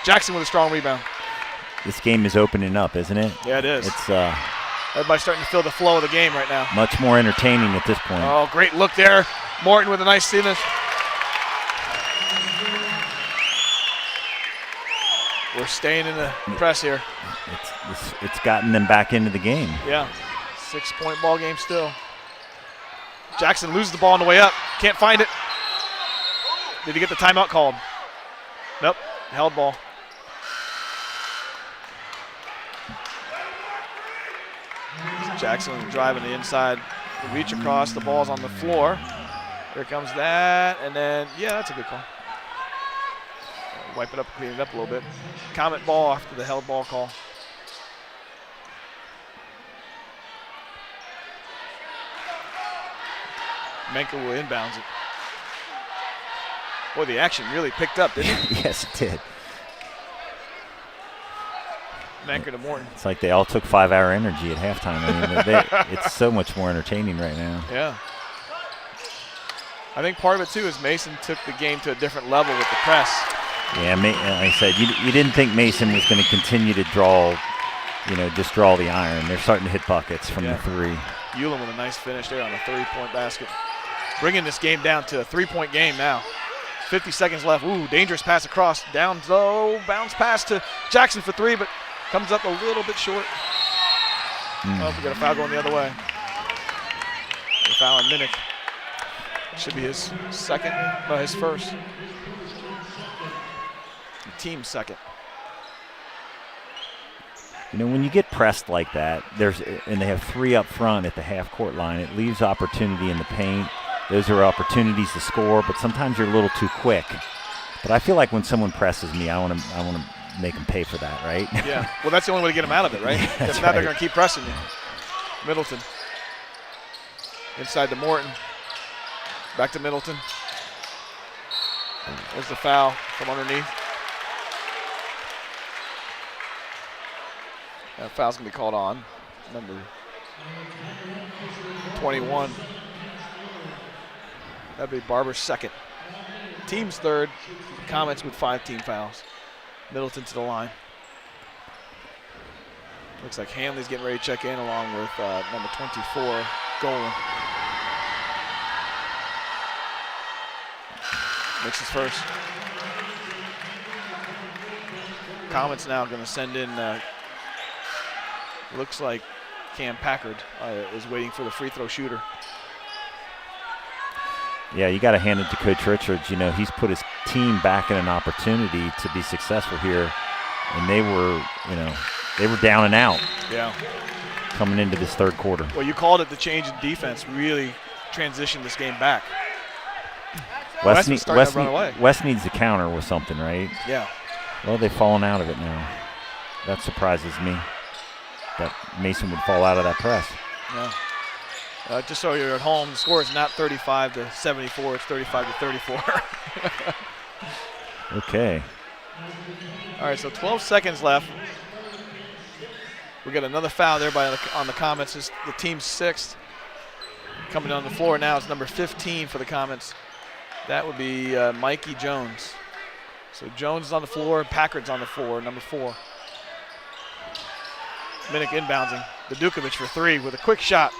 Jackson with a strong rebound. This game is opening up, isn't it? Yeah, it is. It's everybody's starting to feel the flow of the game right now. much more entertaining at this point. Oh, great look there. Morton with a nice finish. We're staying in the press here. It's gotten them back into the game. Yeah, 6-point ball game still. Jackson loses the ball on the way up. Can't find it. Did he get the timeout called? Nope, held ball. Jackson driving the inside, reach across, the ball's on the floor. Here comes that, and then, yeah, that's a good call. Wipe it up, clean it up a little bit. Comet ball after the held ball call. Menker will inbounds it. Boy, the action really picked up, didn't it? Yes, it did. Menker to Morton. It's like they all took 5-hour energy at halftime. I mean, it's so much more entertaining right now. Yeah. I think part of it, too, is Mason took the game to a different level with the press. Yeah, like I said, you didn't think Mason was going to continue to draw, just draw the iron. They're starting to hit buckets from the 3. Ulam with a nice finish there on a 3-point basket. Bringing this game down to a 3-point game now. 50 seconds left. Ooh, dangerous pass across. Down low, bounce pass to Jackson for 3, but comes up a little bit short. Oh, we got a foul going the other way. The foul on Minnick. Should be his second, no, his first. The team's second. When you get pressed like that, and they have 3 up front at the half-court line, it leaves opportunity in the paint. Those are opportunities to score, but sometimes you're a little too quick. But I feel like when someone presses me, I want to make them pay for that, right? Yeah. Well, that's the only way to get them out of it, right? Because now they're going to keep pressing you. Middleton. Inside to Morton. Back to Middleton. There's the foul from underneath. That foul's going to be called on. Number 21. That'd be Barber's second. Team's third. Comets with 5 team fouls. Middleton to the line. Looks like Hanley's getting ready to check in along with number 24, Golan. Makes his first. Comets now going to send in, looks like Cam Packard is waiting for the free throw shooter. Yeah, you got to hand it to Coach Richards. He's put his team back in an opportunity to be successful here, and they were down and out. Yeah. Coming into this third quarter. Well, you called it the change in defense. Really transitioned this game back. West needs the counter with something, right? Yeah. Well, they've fallen out of it now. That surprises me that Mason would fall out of that press. Yeah. Just so you're at home, the score is not 35-74. It's 35-34. Okay. All right, so 12 seconds left. We got another foul there on the Comets. It's the team's 6th. Coming on the floor now is number 15 for the Comets. That would be Mikey Jones. So Jones is on the floor, Packard's on the floor, number 4. Minnick inbounding. The Dukovic for 3 with a quick shot.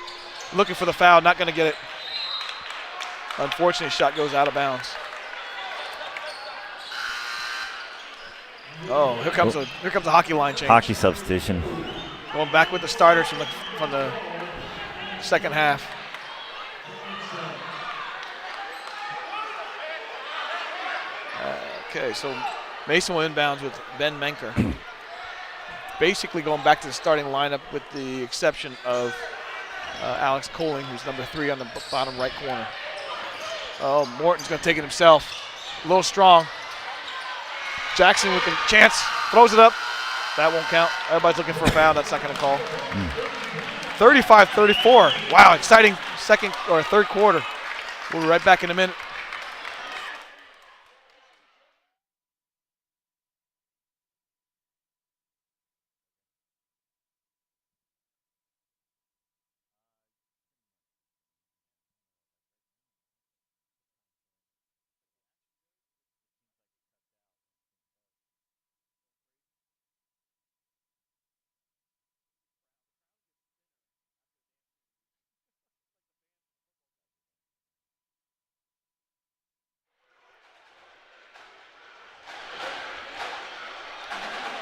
Looking for the foul, not going to get it. Unfortunately, shot goes out of bounds. Oh, here comes a hockey line change. Hockey substitution. Going back with the starters from the second half. Okay, so Mason will inbounds with Ben Menker. Basically going back to the starting lineup with the exception of Alex Coling, who's number 3 on the bottom right corner. Oh, Morton's going to take it himself. A little strong. Jackson with the chance, throws it up. That won't count. Everybody's looking for a foul. That's not going to call. 35-34. Wow, exciting second or third quarter. We'll be right back in a minute.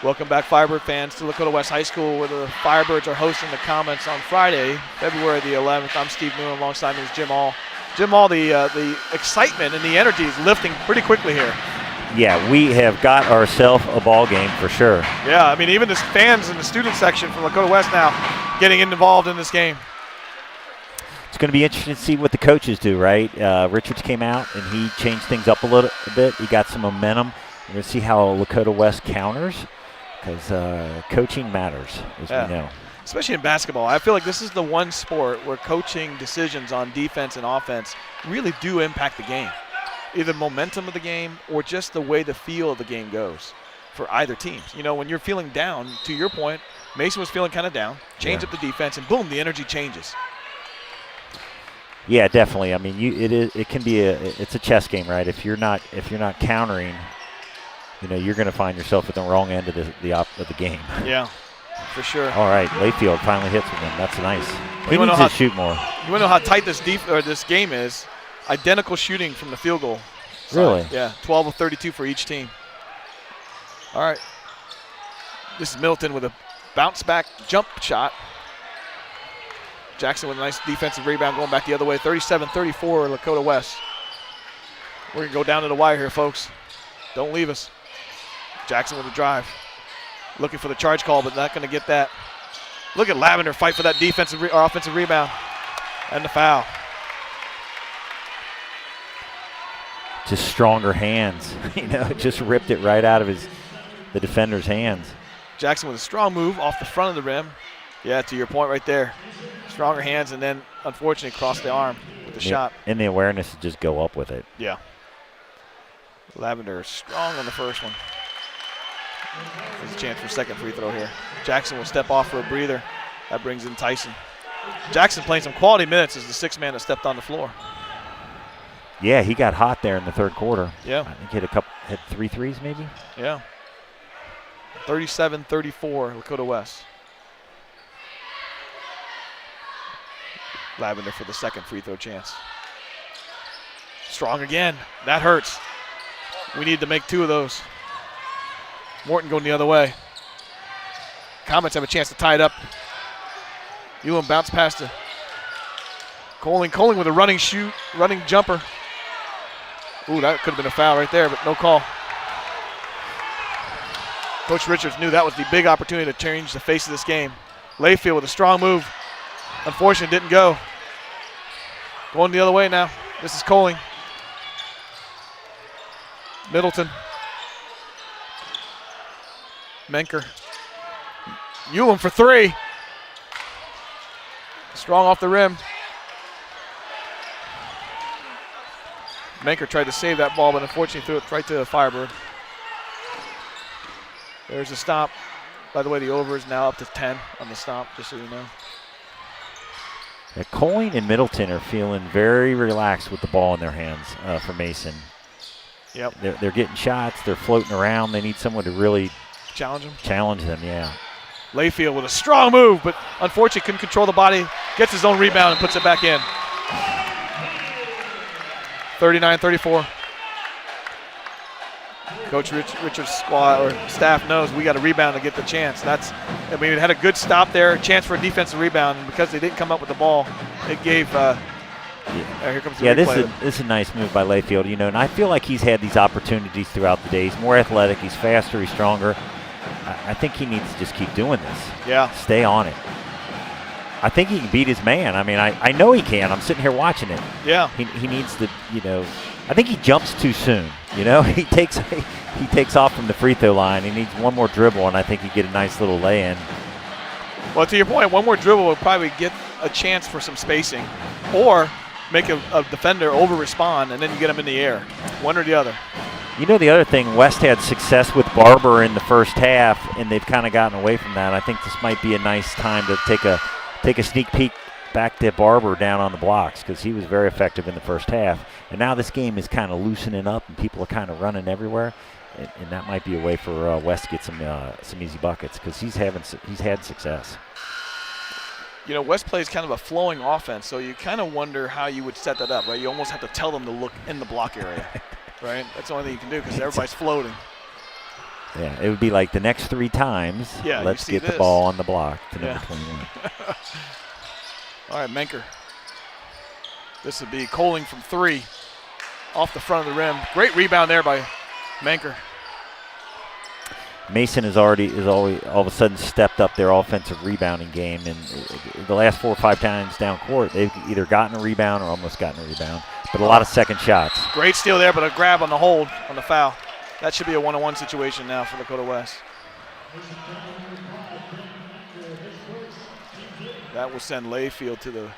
Welcome back, Firebird fans, to Lakota West High School, where the Firebirds are hosting the Comets on Friday, February the 11th. I'm Steve Moon. Alongside me is Jim All. Jim All, the excitement and the energy is lifting pretty quickly here. Yeah, we have got ourselves a ball game for sure. Yeah, I mean, even the fans in the student section from Lakota West now getting involved in this game. It's going to be interesting to see what the coaches do, right? Richards came out and he changed things up a little bit. He got some momentum. We're going to see how Lakota West counters, because coaching matters, as we know. Especially in basketball. I feel like this is the one sport where coaching decisions on defense and offense really do impact the game. Either momentum of the game or just the way the feel of the game goes for either teams. You know, when you're feeling down, to your point, Mason was feeling kind of down, change up the defense, and boom, the energy changes. Yeah, definitely. I mean, it can be it's a chess game, right? If you're not countering, you know, you're going to find yourself at the wrong end of the game. Yeah, for sure. All right, Layfield finally hits with him. That's nice. He needs to shoot more. You want to know how tight this game is? Identical shooting from the field goal side. Really? Yeah, 12 of 32 for each team. All right. This is Middleton with a bounce back jump shot. Jackson with a nice defensive rebound going back the other way. 37-34 Lakota West. We're going to go down to the wire here, folks. Don't leave us. Jackson with a drive. Looking for the charge call, but not going to get that. Look at Lavender fight for that defensive or offensive rebound. And the foul. Just stronger hands. You know, just ripped it right out of the defender's hands. Jackson with a strong move off the front of the rim. Yeah, to your point right there. Stronger hands, and then unfortunately crossed the arm with the shot. And the awareness to just go up with it. Yeah. Lavender is strong on the first one. There's a chance for a second free throw here. Jackson will step off for a breather. That brings in Tyson. Jackson playing some quality minutes as the sixth man that stepped on the floor. Yeah, he got hot there in the third quarter. Yeah. I think he had 3 threes maybe. Yeah. 37-34 Lakota West. Lavender for the second free throw chance. Strong again. That hurts. We need to make 2 of those. Morton going the other way. Comets have a chance to tie it up. Elam bounce past to Coling. Coling with a running jumper. Ooh, that could have been a foul right there, but no call. Coach Richards knew that was the big opportunity to change the face of this game. Layfield with a strong move. Unfortunately, didn't go. Going the other way now. This is Coling. Middleton. Menker. Elam for 3. Strong off the rim. Manker tried to save that ball, but unfortunately threw it right to the Firebird. There's a stop. By the way, the over is now up to 10 on the stop, just so you know. Yeah, Coyne and Middleton are feeling very relaxed with the ball in their hands for Mason. Yep. They're getting shots. They're floating around. They need someone to really challenge them, yeah. Layfield with a strong move, but unfortunately couldn't control the body. Gets his own rebound and puts it back in. 39-34. Coach Richard's squad or staff knows we got to rebound to get the chance. We had a good stop there, chance for a defensive rebound, and because they didn't come up with the ball, it gave. Here comes the replay. This is a nice move by Layfield, and I feel like he's had these opportunities throughout the day. He's more athletic, he's faster, he's stronger. I think he needs to just keep doing this. Yeah. Stay on it. I think he can beat his man. I mean, I know he can. I'm sitting here watching it. Yeah. He needs to, I think he jumps too soon. He takes off from the free throw line. He needs one more dribble, and I think he'd get a nice little lay-in. Well, to your point, one more dribble would probably get a chance for some spacing, or make a defender over-respond, and then you get him in the air. One or the other. The other thing, West had success with Barber in the first half, and they've kind of gotten away from that. I think this might be a nice time to take a sneak peek back to Barber down on the blocks, because he was very effective in the first half. And now this game is kind of loosening up, and people are kind of running everywhere, and that might be a way for West to get some easy buckets, because he's had success. West plays kind of a flowing offense, so you kind of wonder how you would set that up, right? You almost have to tell them to look in the block area, right? That's the only thing you can do, because everybody's floating. Yeah, it would be like the next 3 times, let's get the ball on the block to number 21. All right, Manker. This would be Coling from 3 off the front of the rim. Great rebound there by Manker. Mason has already all of a sudden stepped up their offensive rebounding game, and the last 4 or 5 times down court, they've either gotten a rebound or almost gotten a rebound, but a lot of second shots. Great steal there, but a grab on the hold on the foul. That should be a 1-on-1 situation now for Lakota West. That will send Layfield to the.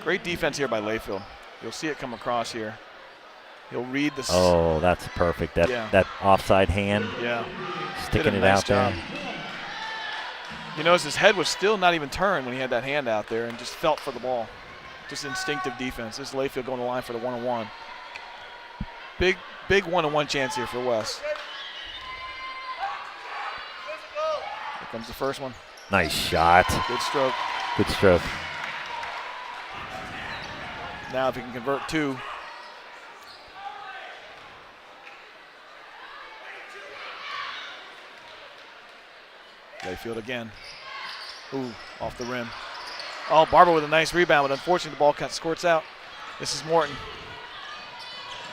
Great defense here by Layfield. You'll see it come across here. He'll read the. Oh, that's perfect. That offside hand. Yeah. Sticking it out there. You notice his head was still not even turned when he had that hand out there, and just felt for the ball. Just instinctive defense. This is Layfield going to the line for the 1-on-1. Big 1-on-1 chance here for West. Here comes the first one. Nice shot. Good stroke. Good stroke. Now if he can convert 2. Layfield again. Ooh, off the rim. Oh, Barber with a nice rebound, but unfortunately the ball kind of squirts out. This is Morton.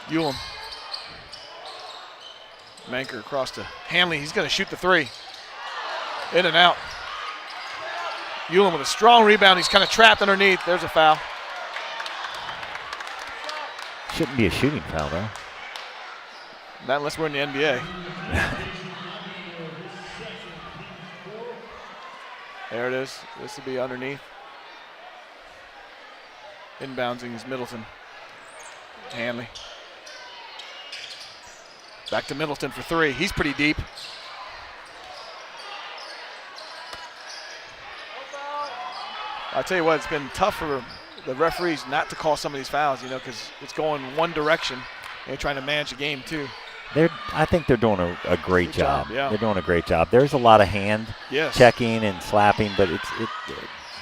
Ulam. Manker across to Hanley. He's going to shoot the 3. In and out. Ulam with a strong rebound. He's kind of trapped underneath. There's a foul. Shouldn't be a shooting foul, though. Not unless we're in the NBA. There it is. This will be underneath. Inbouncing is Middleton. Hanley. Back to Middleton for 3. He's pretty deep. I tell you what, it's been tough for the referees not to call some of these fouls, because it's going one direction. And they're trying to manage the game, too. I think they're doing a great job. Yeah. They're doing a great job. There's a lot of hand checking and slapping, but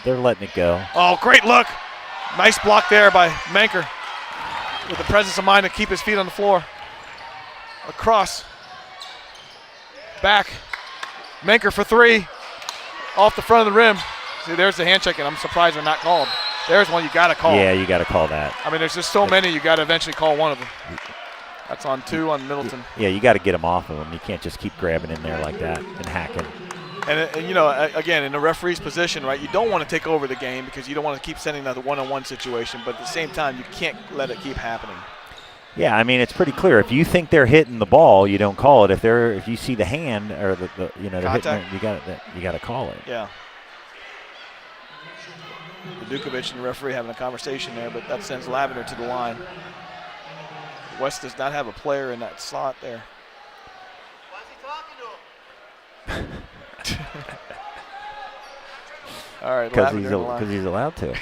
they're letting it go. Oh, great look. Nice block there by Manker with the presence of mind to keep his feet on the floor. Across. Back. Manker for 3. Off the front of the rim. See, there's the hand checking. I'm surprised they're not called. There's one you got to call. Yeah, you got to call that. I mean, there's just so many, you got to eventually call one of them. That's on 2 on Middleton. Yeah, you got to get him off of him. You can't just keep grabbing in there like that and hacking. And again, in the referee's position, right, you don't want to take over the game because you don't want to keep sending another 1-on-1 situation, but at the same time, you can't let it keep happening. Yeah, I mean, it's pretty clear. If you think they're hitting the ball, you don't call it. If you see the hand or they're hitting it, you got to call it. Yeah. Dukovic and the referee having a conversation there, but that sends Lavender to the line. West does not have a player in that slot there. Why is he talking to him? All right, because he's allowed to.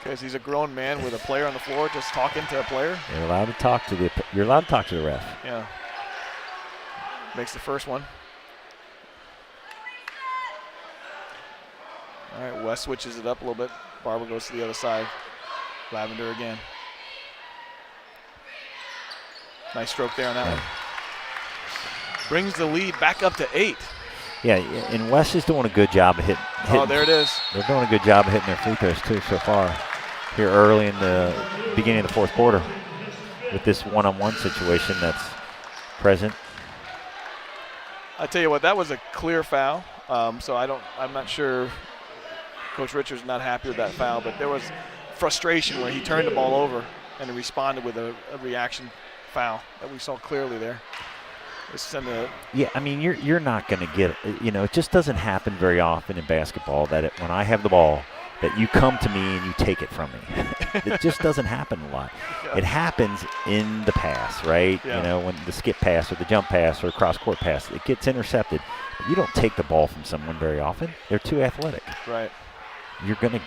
Because he's a grown man with a player on the floor just talking to a player. You're allowed to talk to the ref. Yeah. Makes the first one. All right, West switches it up a little bit. Barber goes to the other side. Lavender again. Nice stroke there on that one. Brings the lead back up to 8. Yeah, and West is doing a good job of hitting. Oh, there it is. They're doing a good job of hitting their free throws, too, so far. Here early in the beginning of the fourth quarter with this one-on-one situation that's present. I tell you what, that was a clear foul. So I'm not sure Coach Richards not happy with that foul, but there was frustration where he turned the ball over and he responded with a reaction foul that we saw clearly there. Yeah, I mean, you're not going to get, it just doesn't happen very often in basketball that when I have the ball, that you come to me and you take it from me. It just doesn't happen a lot. Yeah. It happens in the pass, right? Yeah. When the skip pass or the jump pass or the cross-court pass, it gets intercepted. But you don't take the ball from someone very often. They're too athletic. Right. You're going to.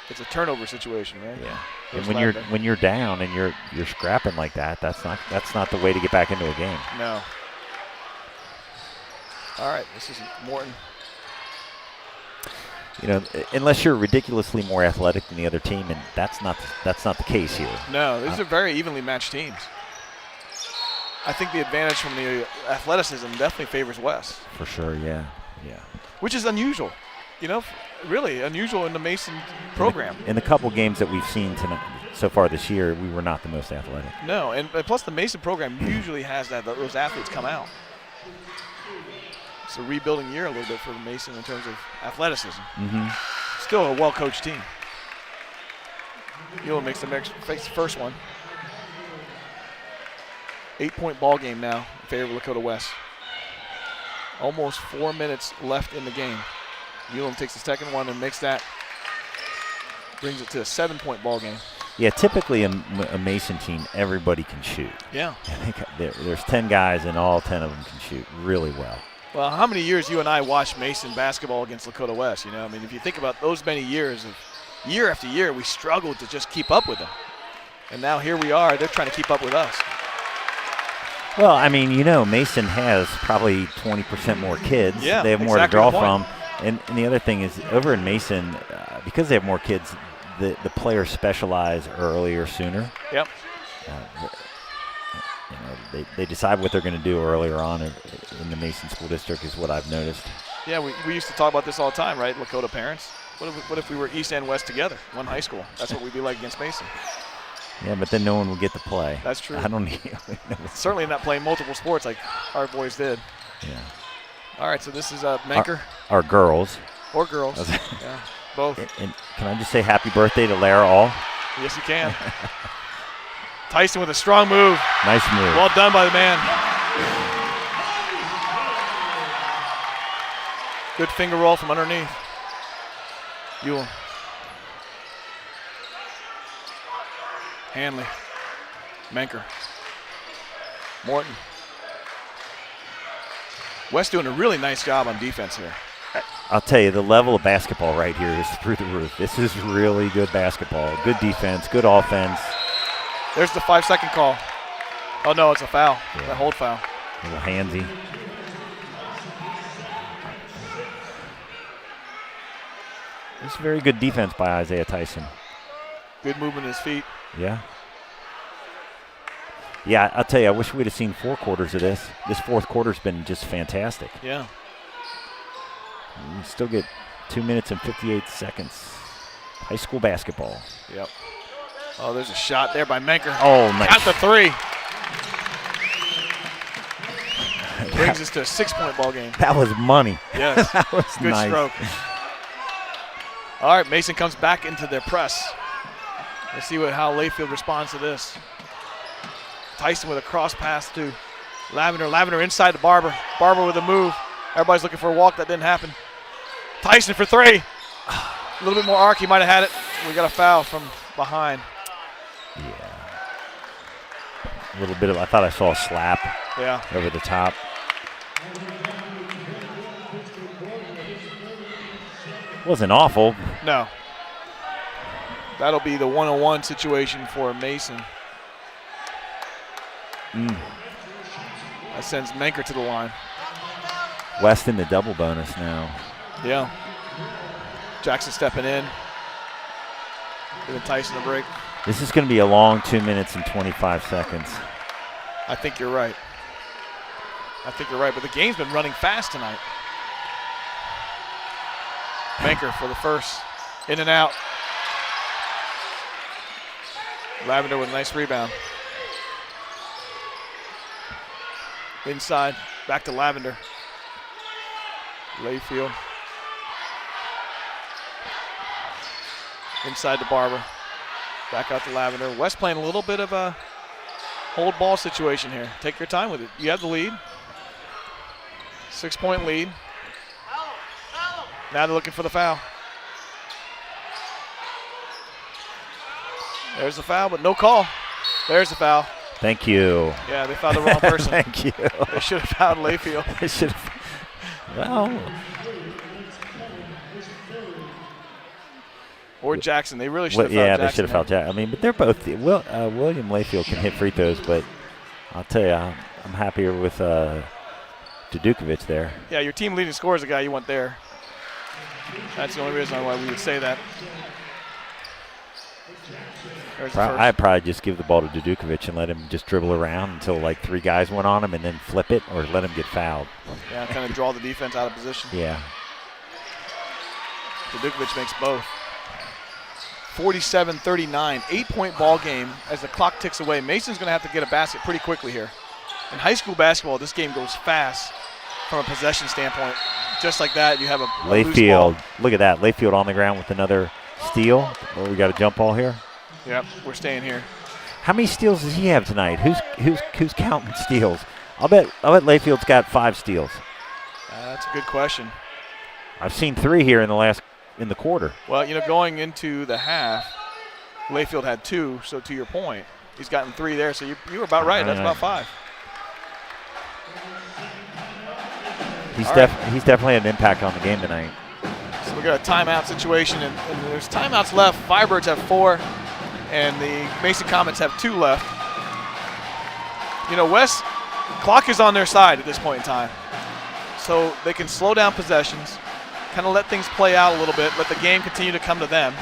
It's a turnover situation, right? Yeah. And when you're down and you're scrapping like that, that's not the way to get back into a game. No. All right, this is Morton. Unless you're ridiculously more athletic than the other team, and that's not the case here. No, these are very evenly matched teams. I think the advantage from the athleticism definitely favors West. For sure, yeah. Which is unusual, really unusual in the Mason program. In the couple games that we've seen tonight, so far this year, we were not the most athletic. No, and plus the Mason program usually has those athletes come out. It's a rebuilding year a little bit for Mason in terms of athleticism. Mm-hmm. Still a well-coached team. Ewan makes the first one. 8-point ball game now in favor of Lakota West. Almost 4 minutes left in the game. Ewan takes the second one and makes that. Brings it to a 7-point ball game. Yeah, typically a Mason team, everybody can shoot. Yeah. There's 10 guys and all 10 of them can shoot really well. Well, how many years you and I watched Mason basketball against Lakota West? If you think about those many years of year after year, we struggled to just keep up with them. And now here we are, they're trying to keep up with us. Well, Mason has probably 20% more kids. Yeah, they have more exactly to draw from. And the other thing is, over in Mason, because they have more kids, the players specialize earlier, sooner. Yep. They decide what they're going to do earlier on in the Mason School District is what I've noticed. Yeah, we used to talk about this all the time, right, Lakota parents? What if we were East and West together, one high school? That's what we'd be like against Mason. Yeah, but then no one would get to play. That's true. I don't need. Certainly not playing multiple sports like our boys did. Yeah. All right, so this is Manker. Our girls. Or girls. Yeah, both. And can I just say happy birthday to Lara All? Yes, you can. Tyson with a strong move. Nice move. Well done by the man. Good finger roll from underneath. Ewell. Hanley. Manker. Morton. West doing a really nice job on defense here. I'll tell you, the level of basketball right here is through the roof. This is really good basketball. Good defense, good offense. There's the 5-second call. Oh, no, it's a foul. Yeah. A hold foul. A little handsy. This is very good defense by Isaiah Tyson. Good movement in his feet. Yeah. Yeah, I'll tell you, I wish we'd have seen 4 quarters of this. This fourth quarter's been just fantastic. Yeah. We still get 2 minutes and 58 seconds. High school basketball. Yep. Oh, there's a shot there by Manker. Oh, nice. Got the 3. Brings us to a 6-point ball game. That was money. Yes. That was good nice. stroke. All right, Mason comes back into their press. Let's see how Layfield responds to this. Tyson with a cross pass to Lavender. Lavender inside to Barber. Barber with a move. Everybody's looking for a walk. That didn't happen. Tyson for 3. A little bit more arc, he might have had it. We got a foul from behind. Yeah. A little bit of, I thought I saw a slap over the top. Wasn't awful. No. That'll be the 1-on-1 situation for Mason. That sends Menker to the line. West in the double bonus now. Yeah. Jackson stepping in. Giving Tyson a break. This is going to be a long 2 minutes and 25 seconds. I think you're right. But the game's been running fast tonight. Menker for the first. In and out. Lavender with a nice rebound. Inside, back to Lavender. Layfield. Inside to Barber. Back out to Lavender. West playing a little bit of a hold ball situation here. Take your time with it. You have the lead. 6-point lead. Now they're looking for the foul. There's the foul, but no call. There's the foul. Thank you. Yeah, they fouled the wrong person. Thank you. They should have fouled Layfield. They should have. Well. Or Jackson. They really should have fouled Jackson. Yeah, they should have fouled Jackson. I mean, but they're both. William Layfield can hit free throws, but I'll tell you, I'm happier with Dudukovic there. Yeah, your team leading scorer is the guy you want there. That's the only reason why we would say that. I'd probably just give the ball to Dudukovic and let him just dribble around until like 3 guys went on him and then flip it or let him get fouled. Yeah, kind of draw the defense out of position. Yeah. Dudukovic makes both. 47-39, 8-point ball game as the clock ticks away. Mason's going to have to get a basket pretty quickly here. In high school basketball, this game goes fast from a possession standpoint. Just like that, you have a Layfield. Look at that. Layfield on the ground with another steal. Oh, we got a jump ball here. Yep, we're staying here. How many steals does he have tonight? Who's counting steals? I'll bet Layfield's got 5 steals. That's a good question. I've seen 3 here in the quarter. Well, going into the half, Layfield had 2. So to your point, he's gotten 3 there. So you were about right. That's about 5. He's definitely had an impact on the game tonight. So we got a timeout situation, and there's timeouts left. Firebirds have 4, and the Mason Comets have 2 left. West, clock is on their side at this point in time. So they can slow down possessions, kind of let things play out a little bit, let the game continue to come to them.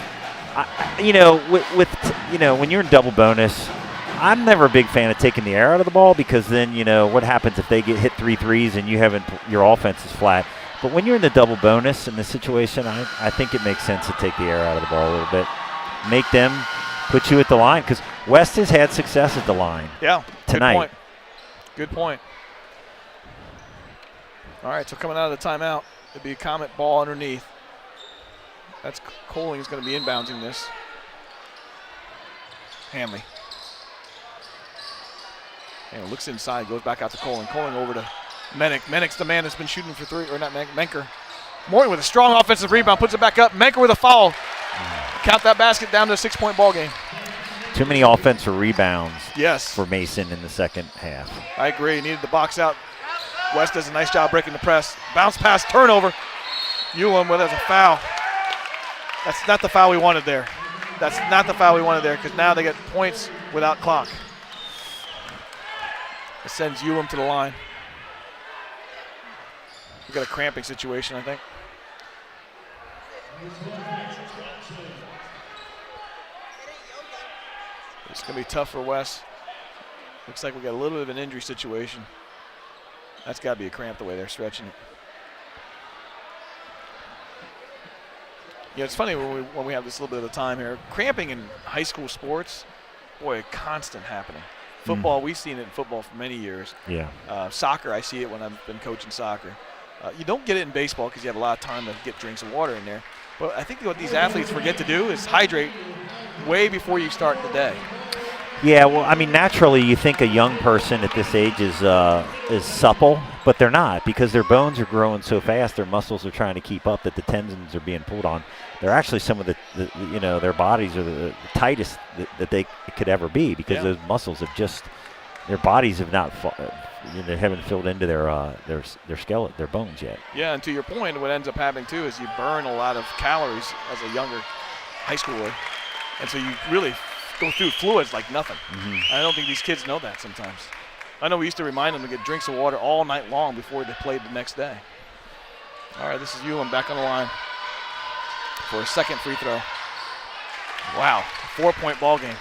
When you're in double bonus, I'm never a big fan of taking the air out of the ball because then, what happens if they get hit 3 threes and your offense is flat. But when you're in the double bonus in this situation, I think it makes sense to take the air out of the ball a little bit. Make them put you at the line because West has had success at the line. Yeah, tonight. Good point. All right, so coming out of the timeout, it'd be a Comet ball underneath. That's Coling is going to be inbounding this. Hanley. And looks inside, goes back out to Coling. Coling over to Mennick. Mennick's the man that's been shooting for 3, or not Menker. Morton with a strong offensive rebound, puts it back up. Menker with a foul. Count that basket down to a 6-point ball game. Too many offensive rebounds for Mason in the second half. I agree. Needed the box out. West does a nice job breaking the press. Bounce pass, turnover. Ulam with it as a foul. That's not the foul we wanted there. Because now they get points without clock. It sends Ulam to the line. We've got a cramping situation, I think. It's going to be tough for West. Looks like we got a little bit of an injury situation. That's got to be a cramp the way they're stretching it. Yeah, it's funny when we have this little bit of time here. Cramping in high school sports, boy, constant happening. Football, we've seen it in football for many years. Yeah. Soccer, I see it when I've been coaching soccer. You don't get it in baseball because you have a lot of time to get drinks of water in there. But I think what these athletes forget to do is hydrate way before you start the day. Yeah, well, I mean, naturally, you think a young person at this age is supple, but they're not because their bones are growing so fast. Their muscles are trying to keep up that the tendons are being pulled on. They're actually some of the their bodies are the tightest that they could ever be because those muscles have just their bodies have not they haven't filled into their skeleton, their bones yet. Yeah, and to your point, what ends up happening too is you burn a lot of calories as a younger high schooler, and so you really go through fluids like nothing. I don't think these kids know that sometimes. I know we used to remind them to get drinks of water all night long before they played the next day. All right, this is Ewan back on the line for a second free throw. Wow, 4-point ball game.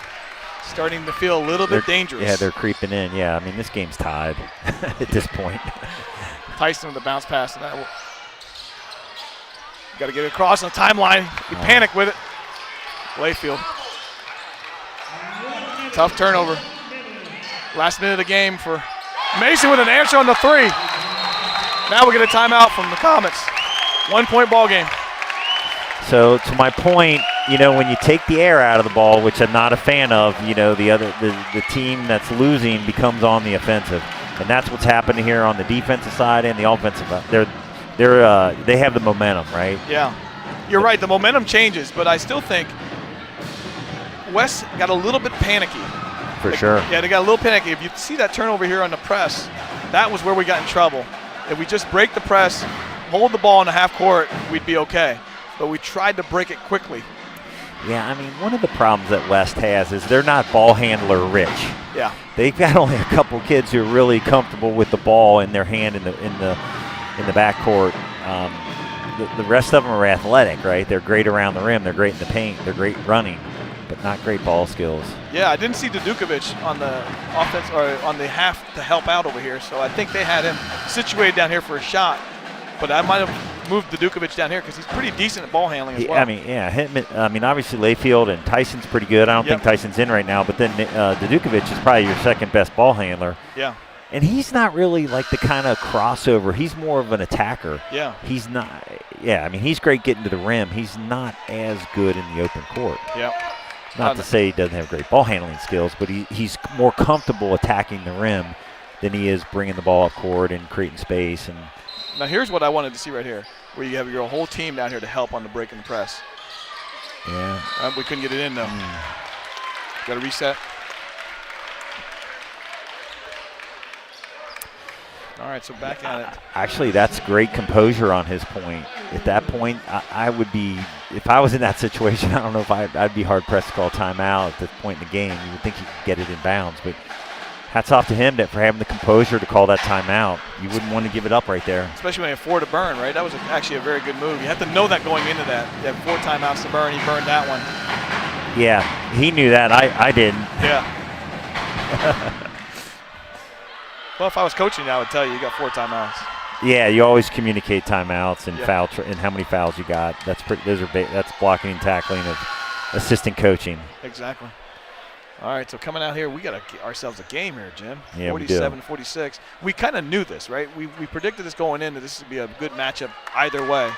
Starting to feel a little bit dangerous. Yeah, they're creeping in. Yeah, I mean, this game's tied at this point. Tyson with the bounce pass. Got to get it across on the timeline. You panic with it. Layfield. Tough turnover. Last minute of the game for Mason with an answer on the three. Now we get a timeout from the Comets. 1-point ball game. So to my point, when you take the air out of the ball, which I'm not a fan of, the team that's losing becomes on the offensive, and that's what's happening here on the defensive side and the offensive side. They have the momentum, right? Yeah, you're right. The momentum changes, but I still think West got a little bit panicky. For sure. Yeah, they got a little panicky. If you see that turnover here on the press, that was where we got in trouble. If we just break the press, hold the ball in the half court, we'd be okay. But we tried to break it quickly. Yeah, I mean, one of the problems that West has is they're not ball handler rich. Yeah. They've got only a couple kids who are really comfortable with the ball in their hand in the backcourt. The rest of them are athletic, right? They're great around the rim. They're great in the paint. They're great running, but not great ball skills. Yeah, I didn't see Dudukovic on the offense or on the half to help out over here, so I think they had him situated down here for a shot. But I might have moved Dudukovic down here because he's pretty decent at ball handling as well. I mean, obviously Layfield and Tyson's pretty good. I don't think Tyson's in right now, but then Dudukovic is probably your second best ball handler. Yeah. And he's not really like the kind of crossover. He's more of an attacker. Yeah. He's not. Yeah, I mean, he's great getting to the rim. He's not as good in the open court. Yeah. Not to say he doesn't have great ball handling skills, but he's more comfortable attacking the rim than he is bringing the ball up court and creating space. And now here's what I wanted to see right here, where you have your whole team down here to help on the break and the press. Yeah. We couldn't get it in though. Got to reset. All right, so back at it. Actually, that's great composure on his point. At that point, I would be, if I was in that situation, I don't know if I'd be hard-pressed to call timeout at this point in the game. You would think he could get it in bounds, but hats off to him for having the composure to call that timeout. You wouldn't want to give it up right there. Especially when you have 4 to burn, right? That was actually a very good move. You have to know that going into that. You have 4 timeouts to burn. He burned that one. Yeah, he knew that. I didn't. Yeah. Well, if I was coaching, I would tell you got 4 timeouts. Yeah, you always communicate timeouts and foul and how many fouls you got. That's that's blocking and tackling of assistant coaching. Exactly. All right, so coming out here, we got ourselves a game here, Jim. Yeah, 47-46. We kind of knew this, right? We predicted this going in that this would be a good matchup either way,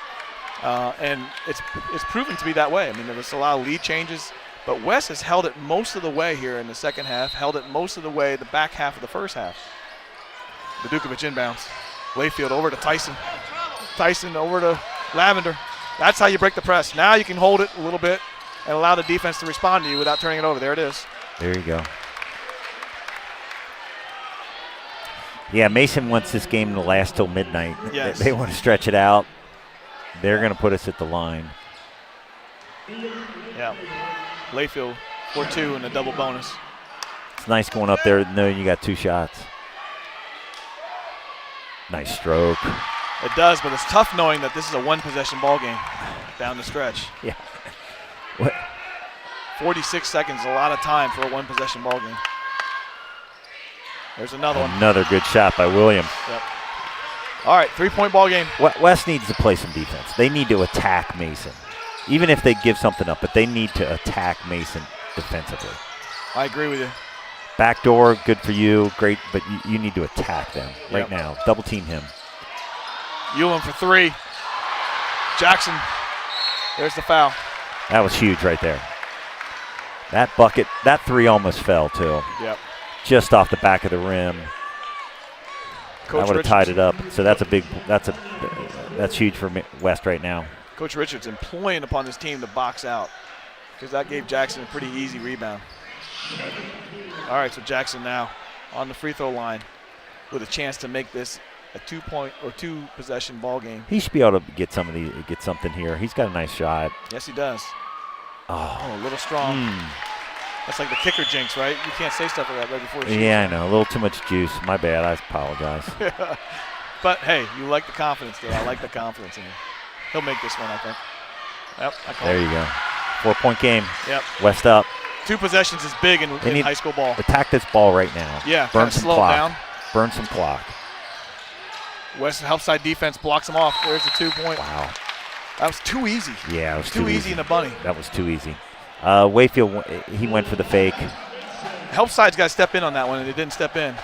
and it's proven to be that way. I mean, there was a lot of lead changes, but West has held it most of the way here in the second half, held it most of the way the back half of the first half. Dudukovic inbounds. Layfield over to Tyson. Tyson over to Lavender. That's how you break the press. Now you can hold it a little bit and allow the defense to respond to you without turning it over. There it is. There you go. Yeah, Mason wants this game to last till midnight. Yes. They want to stretch it out. They're going to put us at the line. Yeah. Layfield 4-2 and a double bonus. It's nice going up there knowing you got 2 shots. Nice stroke. It does, but it's tough knowing that this is a 1-possession ball game down the stretch. Yeah. What? 46 seconds, a lot of time for a 1-possession ball game. There's another one. Another good shot by Williams. Yep. All right, 3-point ball game. West needs to play some defense. They need to attack Mason. Even if they give something up, but they need to attack Mason defensively. I agree with you. Backdoor, good for you, great, but you need to attack them right now. Double team him. Ewan for 3. Jackson, there's the foul. That was huge right there. That bucket, that three almost fell too. Yep. Just off the back of the rim. Coach I would have tied it up. So that's huge for West right now. Coach Richards employing upon this team to box out because that gave Jackson a pretty easy rebound. All right, so Jackson now on the free throw line with a chance to make this a 2-point or 2-possession ball game. He should be able to get something here. He's got a nice shot. Yes, he does. Oh, a little strong. That's like the kicker jinx, right? You can't say stuff like that right before you shoot. Yeah, I know. A little too much juice. My bad. I apologize. But, hey, you like the confidence, though. I like the confidence in him. He'll make this one, I think. Yep, there you go. 4-point game. Yep. West up. 2 possessions is big in high school ball. Attack this ball right now. Yeah, burn some slow clock. Down. Burn some clock. West help side defense blocks him off. There's the 2-point. Wow. That was too easy. Yeah, it was too easy in the bunny. That was too easy. Wayfield, he went for the fake. Help side's got to step in on that one, and it didn't step in.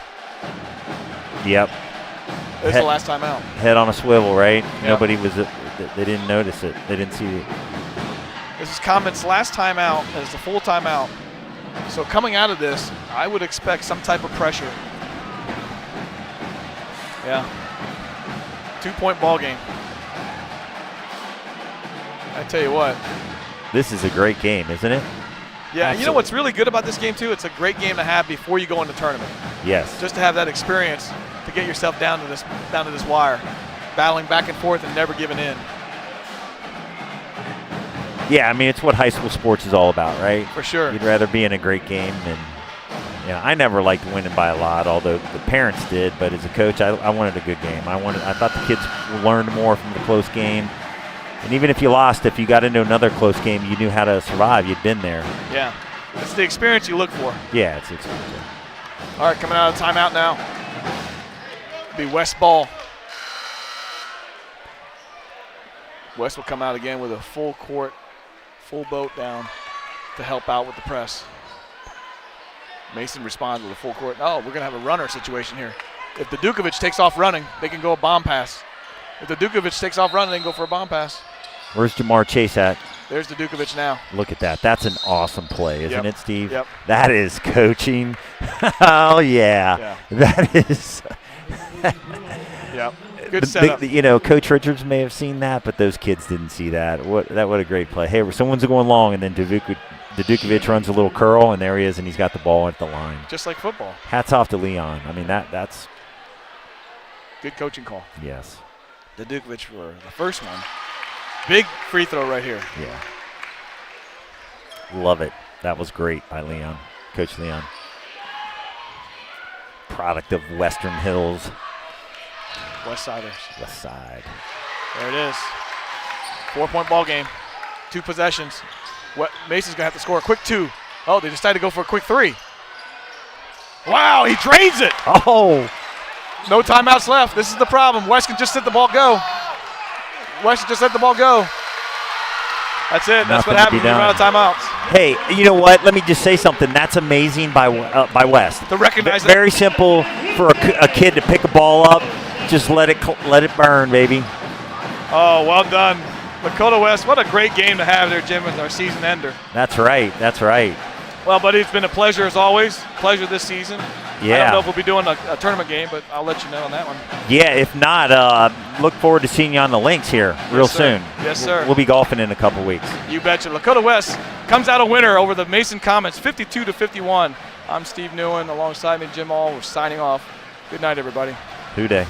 Yep. This is the last time out. Head on a swivel, right? Yep. Nobody was. They didn't notice it. They didn't see it. This is Comets' last time out, and it's a full timeout. So coming out of this, I would expect some type of pressure. Yeah. 2-point ball game. I tell you what. This is a great game, isn't it? Yeah, Absolutely. You know what's really good about this game, too? It's a great game to have before you go in the tournament. Yes. Just to have that experience to get yourself down to this wire, battling back and forth and never giving in. Yeah, I mean, it's what high school sports is all about, right? For sure. You'd rather be in a great game than, I never liked winning by a lot, although the parents did, but as a coach, I wanted a good game. I thought the kids learned more from the close game. And even if you lost, if you got into another close game, you knew how to survive. You'd been there. Yeah. It's the experience you look for. Yeah, it's the experience. All right, coming out of timeout now. Be West ball. West will come out again with a full court, full boat down to help out with the press. Mason responds with a full court. Oh, we're going to have a runner situation here. If the Dukovic takes off running, they can go a bomb pass. If the Dukovic takes off running, they can go for a bomb pass. Where's Jamar Chase at? There's the Dukovic now. Look at that. That's an awesome play, isn't it, Steve? Yep. That is coaching. Oh, yeah. That is. Yep. Good setup. Coach Richards may have seen that, but those kids didn't see that. What a great play. Hey, someone's going long, and then Dukovic runs a little curl, and there he is, and he's got the ball at the line. Just like football. Hats off to Leon. I mean, that's. Good coaching call. Yes. The Dukovic for the first one. Big free throw right here. Yeah. Love it. That was great by Leon. Coach Leon. Product of Western Hills. West Siders. West Side. There it is. 4-point ball game. 2 possessions. Mason's going to have to score a quick 2. Oh, they decided to go for a quick 3. Wow, he drains it. Oh. No timeouts left. This is the problem. West can just let the ball go. West can just let the ball go. That's it. That's what happens when you run out of timeouts. Hey, you know what? Let me just say something. That's amazing by West. To recognize very simple for a kid to pick a ball up. Just let it burn, baby. Oh, well done. Lakota West, what a great game to have there, Jim, with our season ender. That's right. That's right. Well, buddy, it's been a pleasure as always. Pleasure this season. Yeah. I don't know if we'll be doing a tournament game, but I'll let you know on that one. Yeah, if not, look forward to seeing you on the links here real soon. Yes, sir. We'll be golfing in a couple weeks. You betcha. Lakota West comes out a winner over the Mason Comets, 52-51. I'm Steve Newen. Alongside me, Jim All. We're signing off. Good night, everybody. Who day?